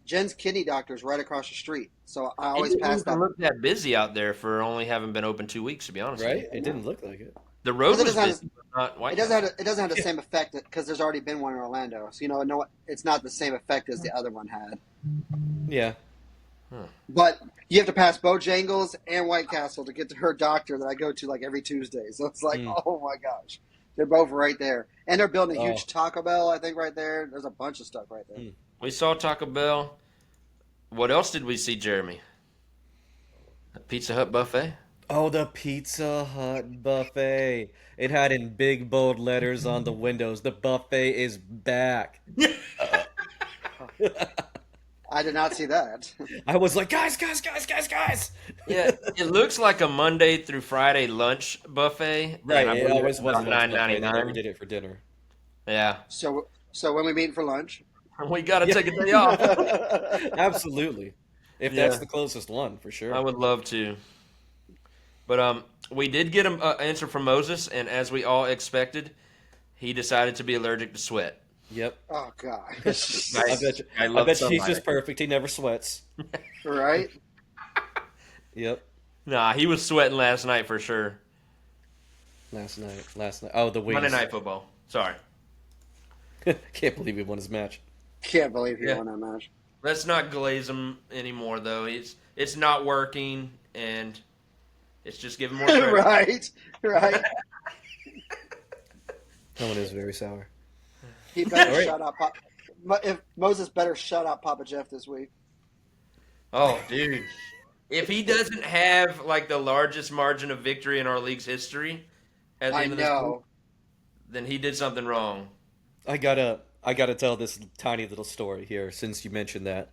Jen's kidney doctor's right across the street, so I It always didn't pass even that. look that busy out there for only having been open 2 weeks, to be honest with Right? you. It didn't look like it. The road Because it was doesn't have busy, but not White it doesn't Castle. have the same effect because there's already been one in Orlando, so no, it's not the same effect as the other one had. Yeah. But you have to pass Bojangles and White Castle to get to her doctor that I go to like every Tuesday. So it's like, Mm. oh my gosh, they're both right there, and they're building a Oh. huge Taco Bell. I think right there. There's a bunch of stuff right there. Mm. We saw Taco Bell. What else did we see, Jeremy? A Pizza Hut buffet? Oh, the Pizza Hut buffet. It had in big bold letters on the windows, the buffet is back. I did not see that. I was like, guys. Yeah, it looks like a Monday through Friday lunch buffet. Right, and I it believe always it's was a about lunch buffet. They never $9.99. did it for dinner. Yeah, So when we meet for lunch, we got to Yeah. take a day off. Absolutely. If Yeah. that's the closest one, for sure. I would love to. But we did get an answer from Moses, and as we all expected, he decided to be allergic to sweat. Yep. oh gosh, Nice. I love bet you he's somebody. just perfect. He never sweats. right? Yep. Nah, he was sweating last night for sure. Last night. Oh, the wings. Monday Night Football. Sorry. Can't believe he won his match. Can't believe he Yeah. won that match. Let's not glaze him anymore, though. It's not working, and it's just giving more credit. Right. That one is very sour. He better All right. shut up. If Moses better shut up Papa Jeff this week. Oh, dude. If he doesn't have, like, the largest margin of victory in our league's history at the I end of this week, know. then he did something wrong. I gotta tell this tiny little story here since you mentioned that.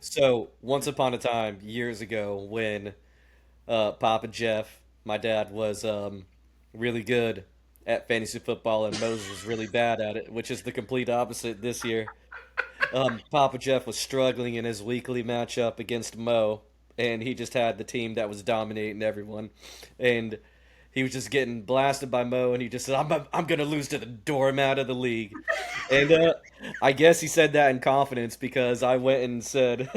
So once upon a time, years ago, when Papa Jeff, my dad, was really good at fantasy football and Moses was really bad at it, which is the complete opposite this year. Papa Jeff was struggling in his weekly matchup against Mo, and he just had the team that was dominating everyone, and he was just getting blasted by Mo, and he just said, "I'm gonna lose to the doormat of the league," and I guess he said that in confidence because I went and said,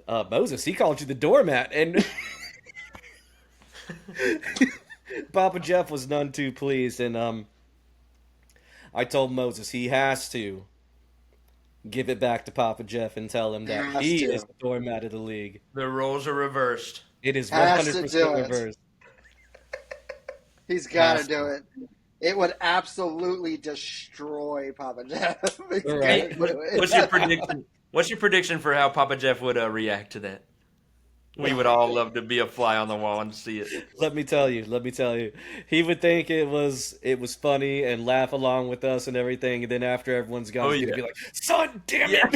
"Moses, he called you the doormat," and Papa Jeff was none too pleased, and I told Moses he has to give it back to Papa Jeff and tell him that Has he to. is the doormat of the league. The roles are reversed. It is Has to 100% do it. reversed. He's got to Has do it. It would absolutely destroy Papa Jeff. He's Right. gotta do it. What's your prediction? What's your prediction for how Papa Jeff would react to that? We would all love to be a fly on the wall and see it. Let me tell you. He would think it was funny and laugh along with us and everything, and then after everyone's gone, Oh, he's yeah. gonna be like, "Son, damn Yeah.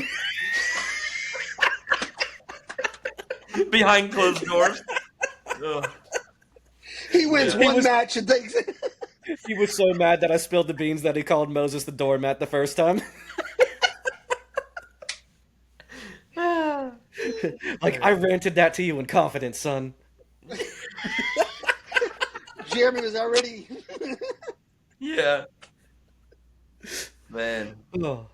it!" Behind closed doors. Ugh. He wins Yeah. one match and thinks. He was so mad that I spilled the beans that he called Moses the doormat the first time. Like, I ranted that to you in confidence, son. Jeremy was already. Yeah. Man. Oh.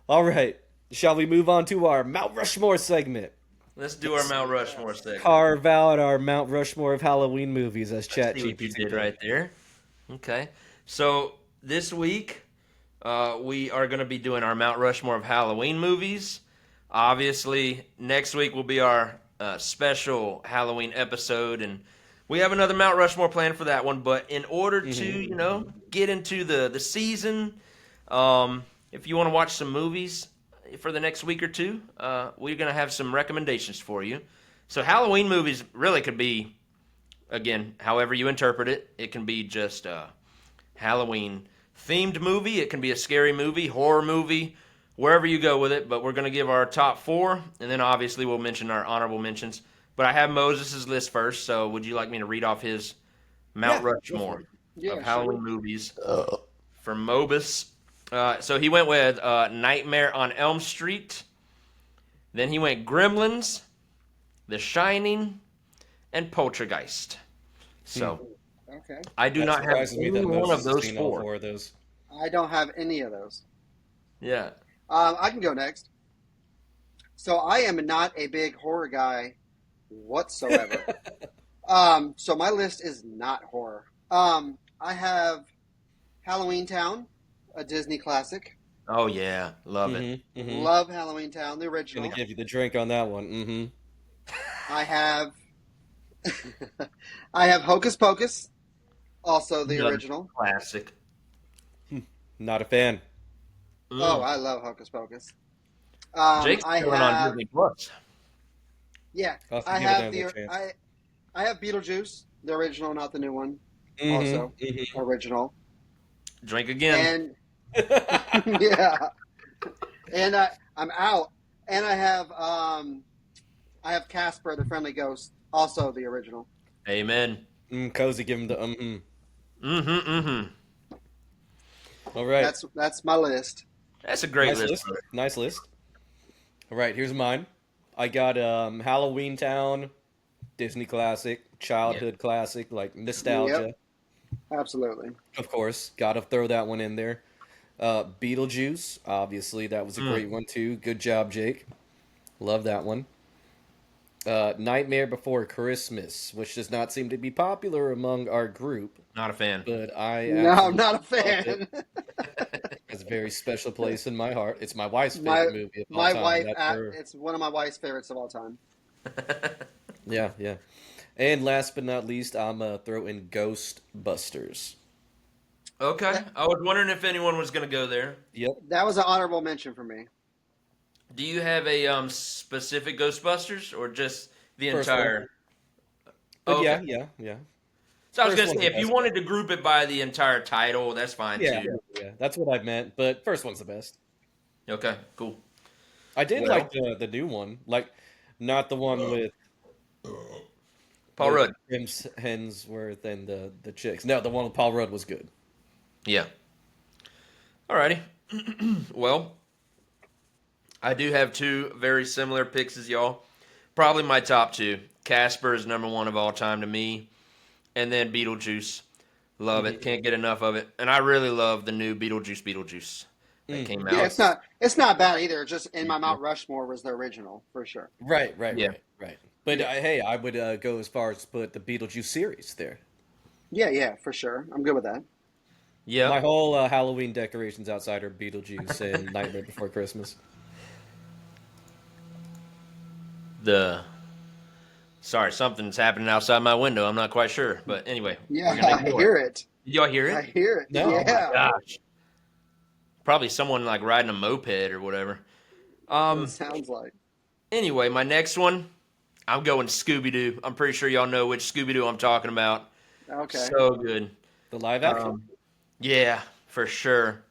All right. Shall we move on to our Mount Rushmore segment? Let's do our Mount Rushmore segment. Carve out our Mount Rushmore of Halloween movies as See what you ChatGPT did right there. Okay. So this week, we are going to be doing our Mount Rushmore of Halloween movies. Obviously, next week will be our special Halloween episode, and we have another Mount Rushmore planned for that one. But in order to, get into the season, if you want to watch some movies for the next week or two, we're going to have some recommendations for you. So Halloween movies really could be, again, however you interpret it. It can be just a Halloween-themed movie. It can be a scary movie, horror movie, wherever you go with it. But we're going to give our top 4, and then obviously we'll mention our honorable mentions. But I have Moses' list first, so would you like me to read off his Mount Rushmore Yeah, of Halloween movies for Mobus? So he went with Nightmare on Elm Street. Then he went Gremlins, The Shining, and Poltergeist. So Okay. I do not have surprises me that any one Moses of has those seen all 4. 4 of those. I don't have any of those. Yeah. I can go next. So I am not a big horror guy whatsoever. So my list is not horror. I have Halloween Town, a Disney classic. Oh yeah, love it. Love Halloween Town, the original. Gonna give you the drink on that one. I have I have Hocus Pocus, also the Another original. classic. Not a fan. Oh, I love Hocus Pocus. Jake's I going on Disney Plus. Yeah, I'll have to I give it have another chance. I have Beetlejuice, the original, not the new one. Mhm, Also mhm. original. Drink again. And yeah, and I'm out. And I have Casper, the Friendly Ghost, also the original. Amen. Kozy, give him the All right. That's my list. That's a great Nice list. list. Nice list. All right, here's mine. I got Halloween Town, Disney classic, childhood classic, like nostalgia. Yep. Absolutely. Of course, gotta throw that one in there. Beetlejuice, obviously, that was a great one too. Good job, Jake. Love that one. Nightmare Before Christmas, which does not seem to be popular among our group, Not a fan. but I No, I'm absolutely not a loved fan. it. has a very special place in my heart. It's my wife's My favorite movie of all my time. wife, That's her. it's one of my wife's favorites of all time. Yeah, yeah. And last but not least, I'm throw in Ghostbusters. Okay. That I was wondering if anyone was going to go there. Yep. that was an honorable mention for me. Do you have a specific Ghostbusters or just the First one. entire? But Okay. yeah. So I was First going to one's say, the if you best. wanted to group it by the entire title, that's fine Yeah, too. yeah. That's what I meant. But first one's the best. Okay, cool. I did Well, like the new one, like not the one Paul with Rudd. Chris Hemsworth and the chicks. No, the one with Paul Rudd was good. Yeah. Alrighty. Well, I do have two very similar picks as y'all. Probably my top two. Casper is number one of all time to me, and then Beetlejuice. Love it. Can't get enough of it. And I really love the new Beetlejuice that came Yeah, out. it's not bad either. Just in my Mount Rushmore was the original for sure. Right. Yeah. But Yeah. hey, I would go as far as to put the Beetlejuice series there. Yeah, for sure. I'm good with that. My Yeah. whole Halloween decorations outside are Beetlejuice and Nightmare Before Christmas. Sorry, something's happening outside my window. I'm not quite sure. But anyway, Yeah, we're going to I ignore hear it. it. Did y'all hear I it? hear it. No. Oh my Yeah, gosh. Probably someone like riding a moped or whatever. it sounds like. Anyway, my next one, I'm going Scooby-Doo. I'm pretty sure y'all know which Scooby-Doo I'm talking about. Okay. So good. The live action, Yeah, for sure.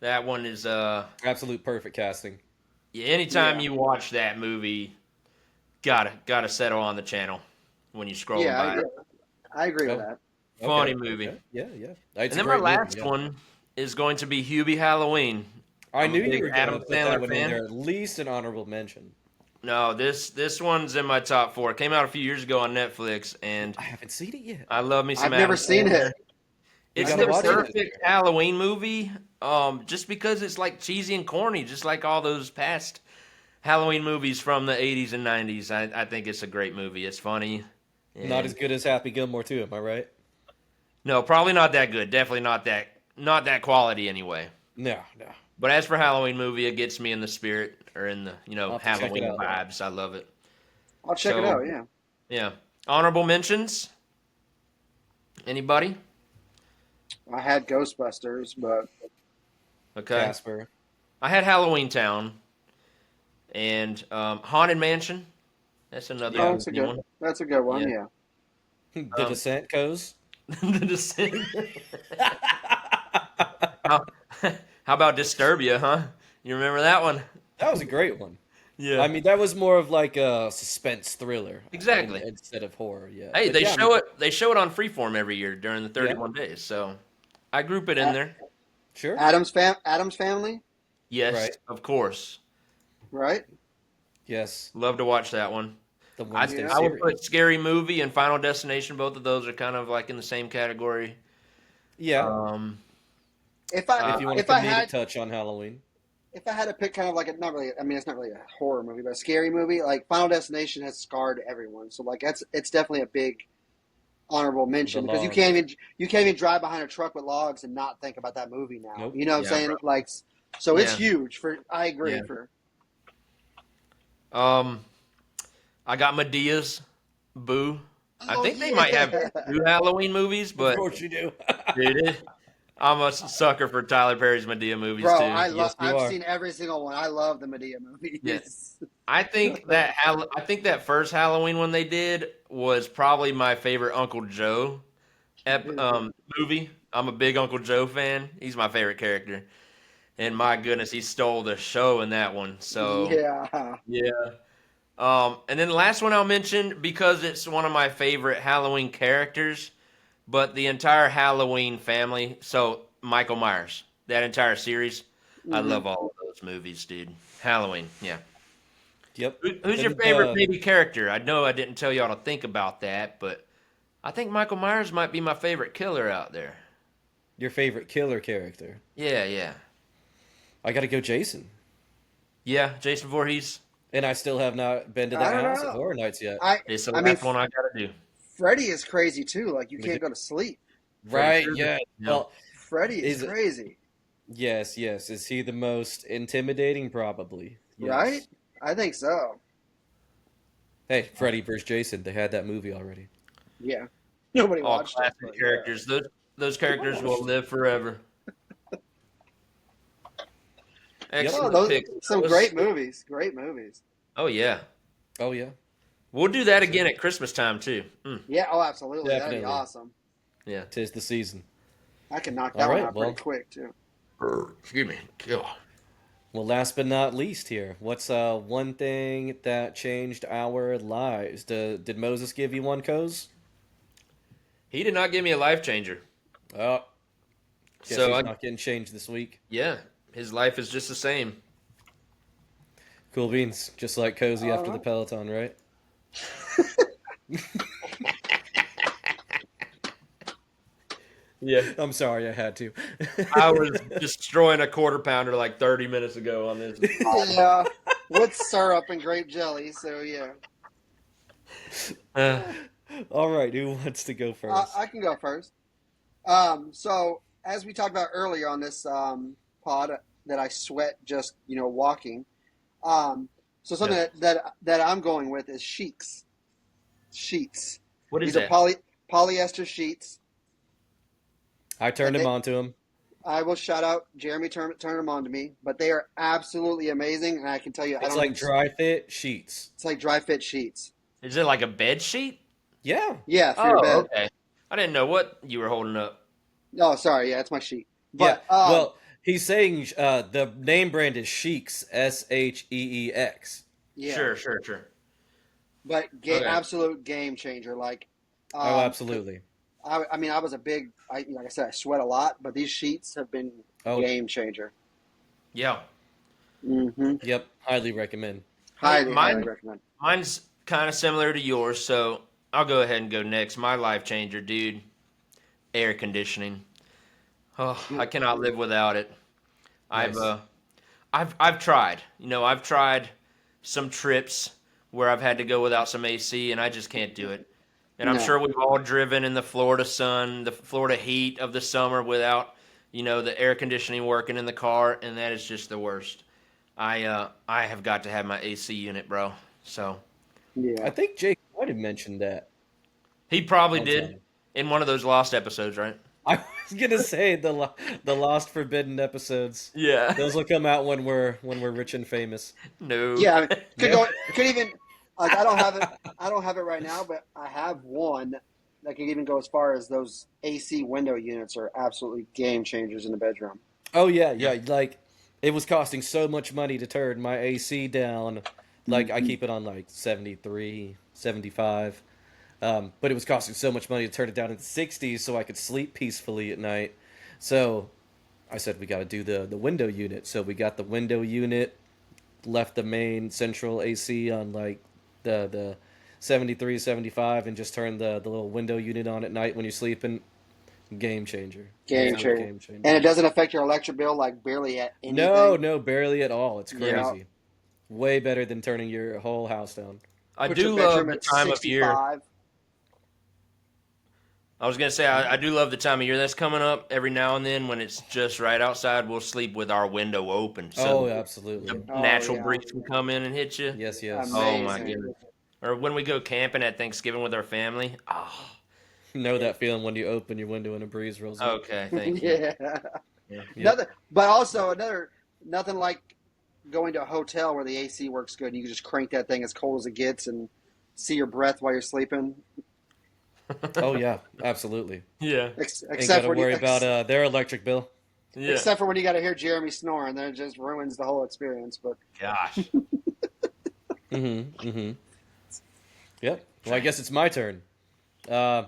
That one is absolute perfect casting. yeah, anytime Yeah. you watch that movie, gotta settle on the channel when you scroll Yeah, by it. I agree with Oh. that. Funny Okay, movie. okay. Yeah. It's And a then my great last movie, yeah. one is going to be Hubie Halloween. I I'm a knew you big were going Adam to put that Sandler one in fan. there. At least an honorable mention. No, this one's in my top 4. It came out a few years ago on Netflix, and I haven't seen it yet. I love me some I've Adam never seen Sandler. it. It's gotta the watch it. perfect Halloween movie, just because it's like cheesy and corny, just like all those past Halloween movies from the 80s and 90s. I think it's a great movie. It's funny. Not and- as good as Happy Gilmore 2, am I right? No, probably not that good. Definitely not that quality anyway. No. But as for Halloween movie, it gets me in the spirit or in the I'll have to check Halloween it out. vibes. I love it. I'll check it So- out. Yeah. Yeah. Honorable mentions? Anybody? I had Ghostbusters, but Okay. Casper. I had Halloween Town and Haunted Mansion. That's another oh, good one. that's a good one. Yeah. Yeah. The Descent goes. The Descent. how, how about Disturbia, huh? You remember that one? That was a great one. Yeah. I mean, that was more of like a suspense thriller. Exactly. Instead of horror, yeah. Hey, But they yeah, show it. They show it on Freeform every year during the 31 days. So I group it in there. Sure. Adam's Family, Yes, Right. of course. right? Yes. Love to watch that one. The I, Wednesday I would series. put Scary Movie and Final Destination. Both of those are kind of like in the same category. Yeah. If I if you want a if I comedic had touch on Halloween. if I had to pick kind of like not really, I mean, it's not really a horror movie, but a scary movie. Like Final Destination has scarred everyone, so like it's definitely a big honorable mention The because you logs. can't even drive behind a truck with logs and not think about that movie now. Nope. You know what Yeah, I'm saying? bro. Like, so it's Yeah. huge. I agree. Yeah. For I got Medea's Boo. I Oh, think they might have yeah. 2 Halloween movies, Of but course you do. dude, I'm a sucker for Tyler Perry's Medea movies Bro, too. Yes, you I've are. seen every single one. I love the Medea movies. Yes. I think that first Halloween one they did was probably my favorite Uncle Joe movie. I'm a big Uncle Joe fan. He's my favorite character. And my goodness, he stole the show in that one. So Yeah. yeah. And then the last one I'll mention because it's one of my favorite Halloween characters, but the entire Halloween family. So Michael Myers, that entire series, I love all of those movies, dude. Halloween, yeah. Yep. Who's your And, favorite baby character? I know I didn't tell y'all to think about that, but I think Michael Myers might be my favorite killer out there. Your favorite killer character? Yeah. I got to go Jason. Yeah, Jason Voorhees. And I still have not been to I that don't house know. at Horror Nights yet. It's the I mean, last one I gotta do. Freddy is crazy too. Like you can't go to sleep. Right? Krueger? Yeah. No. Well, Freddy is Is it- crazy. Yes, yes. Is he the most intimidating? Probably. right? Yes. I think so. Hey, Freddy vs. Jason. They had that movie already. Yeah. Nobody All watched it, classic but yeah. characters. Those characters will watched it. live forever. Yep. Oh, Excellent those pick, some fellas. great movies. Great movies. Oh yeah, Oh yeah. we'll do that So again at Christmas time too. Yeah. Oh, absolutely. That'd be definitely, awesome. Yeah. 'tis the season. I can knock All that one right. out pretty Well, quick too. Excuse me. God. well. Last but not least, here. What's one thing that changed our lives? Did Moses give you one, Coz? He did not give me a life changer. Oh, guess So he's I, not getting changed this week. yeah, his life is just the same. Cool beans. Just like Kozy All after the right. Peloton, right? Yeah. I'm sorry, I had to. I was destroying a quarter pounder like 30 minutes ago on this. Yeah. With syrup and grape jelly. So yeah. Uh, All right, who wants to go first? I can go first. So as we talked about earlier on this pod, that I sweat just walking. So something Yeah. that I'm going with is sheets. what is These are that? polyester sheets, I turned and him on to him. I will shout out Jeremy turn them on to me, but they are absolutely amazing, and I can tell you, I It's don't like even. dry fit sheets. It's like dry fit sheets. Is it like a bed sheet? Yeah. Yeah, for your Oh, bed. okay. I didn't know what you were holding up. Oh, sorry, yeah, it's my sheet. Yeah. But Well, he's saying the name brand is Sheiks, SHEEX. yeah, Sure. but Okay. absolute game changer. Like, Oh, 'cause absolutely. I mean, I was a big, like I said, I sweat a lot, but these sheets have been Oh, game changer. Yeah. Mm-hmm. yep. Highly recommend. Hey, Highly recommend. mine's kind of similar to yours, so I'll go ahead and go next. My life changer, dude. Air conditioning. Oh, I cannot live without it. I've Nice. I've tried. I've tried some trips where I've had to go without some AC, and I just can't do it. And I'm sure No, we've all driven in the Florida sun, the Florida heat of the summer without, the air conditioning working in the car, and that is just the worst. I have got to have my AC unit, bro. So I yeah. think Jake might have mentioned that he probably one did time. in one of those lost episodes, right? I was gonna say the lost forbidden episodes. Yeah. Those will come out when we're rich and famous. No. Yeah, I mean, could No. go. Could even like I don't have it. I don't have it right now, but I have one that could even go as far as those AC window units are absolutely game changers in the bedroom. Oh yeah, Yeah. yeah. Like it was costing so much money to turn my AC down. Like I Mm-hmm. keep it on like 73, 75. But it was costing so much money to turn it down in the 60s so I could sleep peacefully at night. So I said we got to do the window unit. So we got the window unit, left the main central AC on like the 73, 75, and just turned the little window unit on at night when you're sleeping. Game changer. Game Absolute changer, game changer. and it doesn't affect your electric bill like barely at No, anything. no, barely at all. It's Yeah. Yeah, crazy. Way better than turning your whole house down. I put your do love bedroom the at time of year. 65. I was gonna say I do love the time of year that's coming up. Every now and then, when it's just right outside, we'll sleep with our window open, Oh, so absolutely. the Oh natural yeah, breeze can come in and hit you. Yes, yes. Oh my amazing. goodness! Or when we go camping at Thanksgiving with our family. Oh, Know that feeling when you open your window and a breeze rolls in. okay, thank you. Yeah, Yep. nothing. But also nothing like going to a hotel where the AC works good. And you can just crank that thing as cold as it gets and see your breath while you're sleeping. Oh yeah, absolutely. Yeah, Ain't got Except to when worry about their electric bill. yeah. except for when you got to hear Jeremy snoring, then it just ruins the whole experience. But Gosh, Mm-hmm. Mm-hmm. Yep. Well, I guess it's my turn. Uh,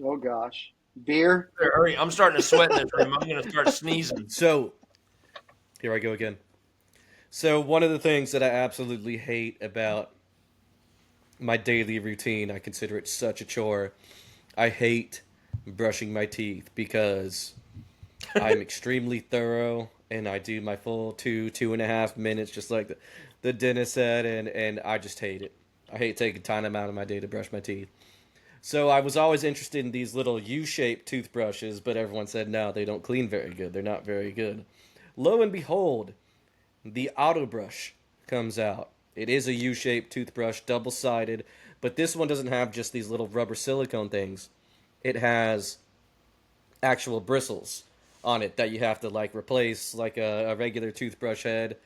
oh gosh, beer. hurry! I'm starting to sweat in this room. I'm gonna start sneezing. so here I go again. So one of the things that I absolutely hate about my daily routine, I consider it such a chore. I hate brushing my teeth because I'm extremely thorough and I do my full 2.5 minutes, just like the dentist said, and I just hate it. I hate taking time out of my day to brush my teeth. So I was always interested in these little U-shaped toothbrushes, but everyone said no, they don't clean very good. They're not very good. Lo and behold, the Auto Brush comes out. It is a U-shaped toothbrush, double-sided, but this one doesn't have just these little rubber silicone things. It has actual bristles on it that you have to like replace like a regular toothbrush head,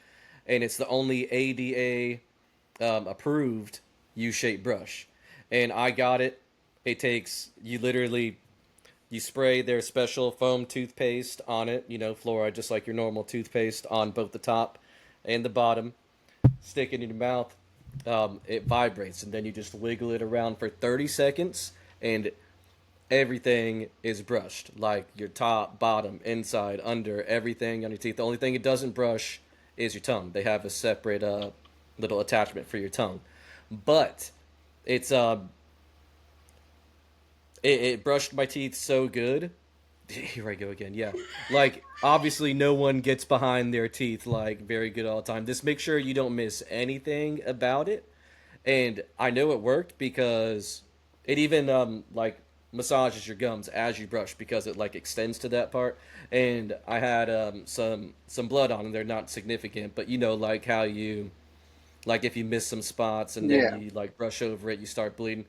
and it's the only ADA approved U-shaped brush. And I got it. It takes you literally you spray their special foam toothpaste on it, fluoride, just like your normal toothpaste, on both the top and the bottom. Stick it in your mouth. It vibrates, and then you just wiggle it around for 30 seconds, and everything is brushed. Like your top, bottom, inside, under, everything on your teeth. The only thing it doesn't brush is your tongue. They have a separate little attachment for your tongue. But it's it brushed my teeth so good. Here I go again. Yeah, like obviously no one gets behind their teeth like very good all the time. Just make sure you don't miss anything about it. And I know it worked because it even like massages your gums as you brush because it like extends to that part. And I had some blood on them. They're not significant, but like how you like if you miss some spots and Yeah. then you like brush over it, you start bleeding.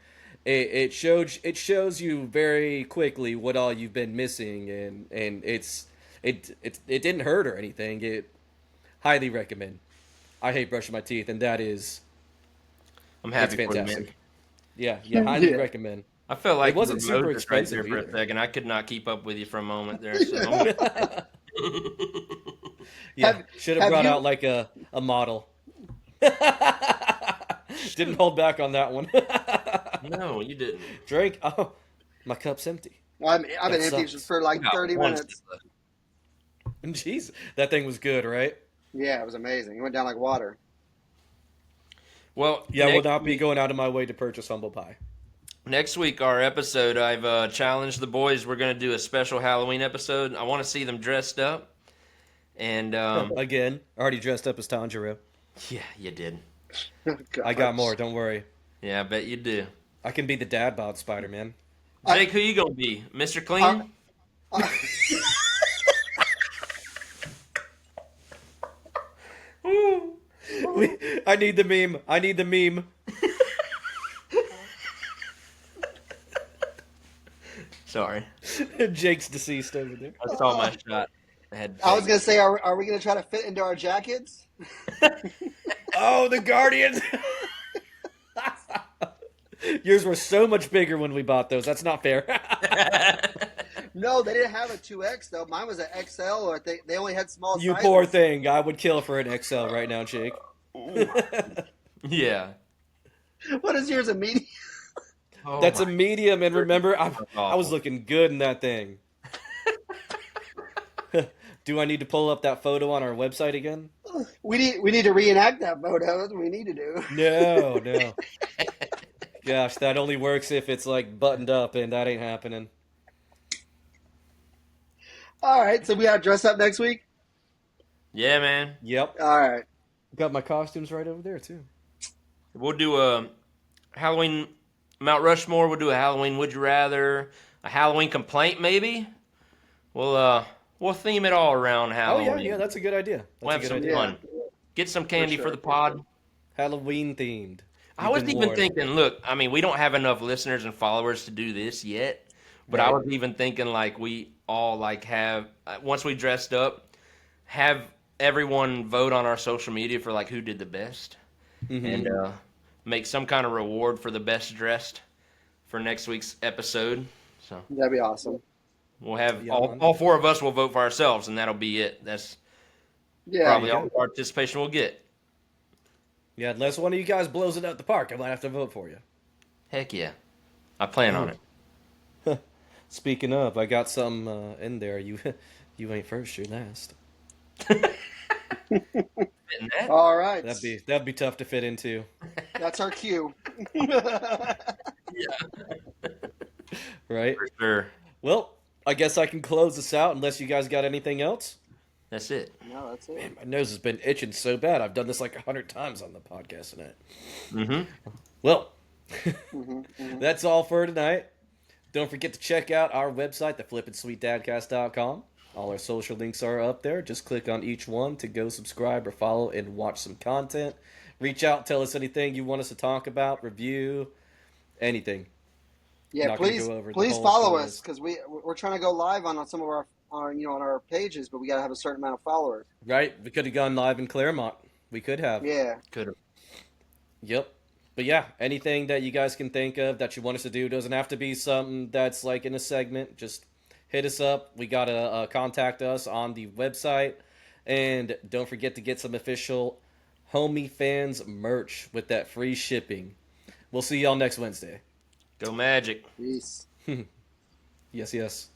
It shows you very quickly what all you've been missing, and it didn't hurt or anything. It highly recommend. I hate brushing my teeth, and that is I'm it's happy for you, man. fantastic. Yeah, highly Yeah. recommend. I felt like It wasn't you were super Moses right there expensive for a either. second. I could not keep up with you for a moment there. So Yeah, Have should have have brought you out like a model. Didn't hold back on that one. no, you didn't. Drink. Oh, my cup's empty. I've That been empty sucks. for I like got 30 one minutes. left. Jeez, that thing was good, right? Yeah, it was amazing. It went down like water. Well, Yeah, I will not be going out of my way to purchase humble pie. next week, our episode, I've challenged the boys. We're going to do a special Halloween episode. I want to see them dressed up. And, Again, already dressed up as Tanjiro. yeah, you did. I got more, don't worry. Yeah, I bet you do. I can be the dad bod Spider-Man. Jake, who you going to be? Mr. Clean? Uh, I need the meme. I need the meme. Sorry. Jake's deceased over there. I saw my shot. I was gonna say, are we gonna try to fit into our jackets? Oh, the Guardians! Yours were so much bigger when we bought those. That's not fair. No, they didn't have a 2X though. Mine was an XL, or they only had small. You sizes. poor thing. I would kill for an XL right now, Jake. Yeah. What is yours? A medium? Oh That's a my- medium, and remember, I was awful. looking good in that thing. Do I need to pull up that photo on our website again? We need to reenact that photo. That's what we need to do. No. Gosh, that only works if it's like buttoned up, and that ain't happening. All right, so we got to dress up next week. Yeah, man. Yep. All right. Got my costumes right over there, too. We'll do a Halloween Mount Rushmore. We'll do a Halloween Would You Rather, a Halloween complaint maybe. We'll theme it all around Oh, Halloween. yeah, that's a good idea. We'll That's have a good some idea. fun. Get some candy for sure. the pod. Halloween themed. I was You've been even warned. thinking, look, I mean, we don't have enough listeners and followers to do this yet, but I Right. was even thinking like we all like have once we dressed up, have everyone vote on our social media for like who did the best, and make some kind of reward for the best dressed for next week's episode. So That'd be awesome. we'll have Yeah, man. all four of us will vote for ourselves, and that'll be it. That's Yeah. probably you all the participation we'll get. Yeah, unless one of you guys blows it out the park, I might have to vote for you. Heck yeah, I plan on it. Speaking of, I got some in there. You ain't first, you're last. Fitting that. All right. That'd be tough to fit into. That's our cue. Right? For sure. Well, I guess I can close this out unless you guys got anything else. That's it. No, that's it. Man, my nose has been itching so bad. I've done this like 100 times on the podcast tonight. Mm-hmm. Well, That's all for tonight. Don't forget to check out our website, theflippinsweetdadcast.com. All our social links are up there. Just click on each one to go subscribe or follow and watch some content. Reach out, tell us anything you want us to talk about, review, anything. Yeah, Not gonna please, go over the please whole follow us list. because we're trying to go live on some of our on our pages, but we got to have a certain amount of followers. Right? We could have gone live in Clermont. We could have. Yeah, Could have. Yep. But yeah, anything that you guys can think of that you want us to do doesn't have to be something that's like in a segment. Just hit us up. We got to contact us on the website. And don't forget to get some official Homie Fans merch with that free shipping. We'll see y'all next Wednesday. Go Magic. peace. Yes, yes.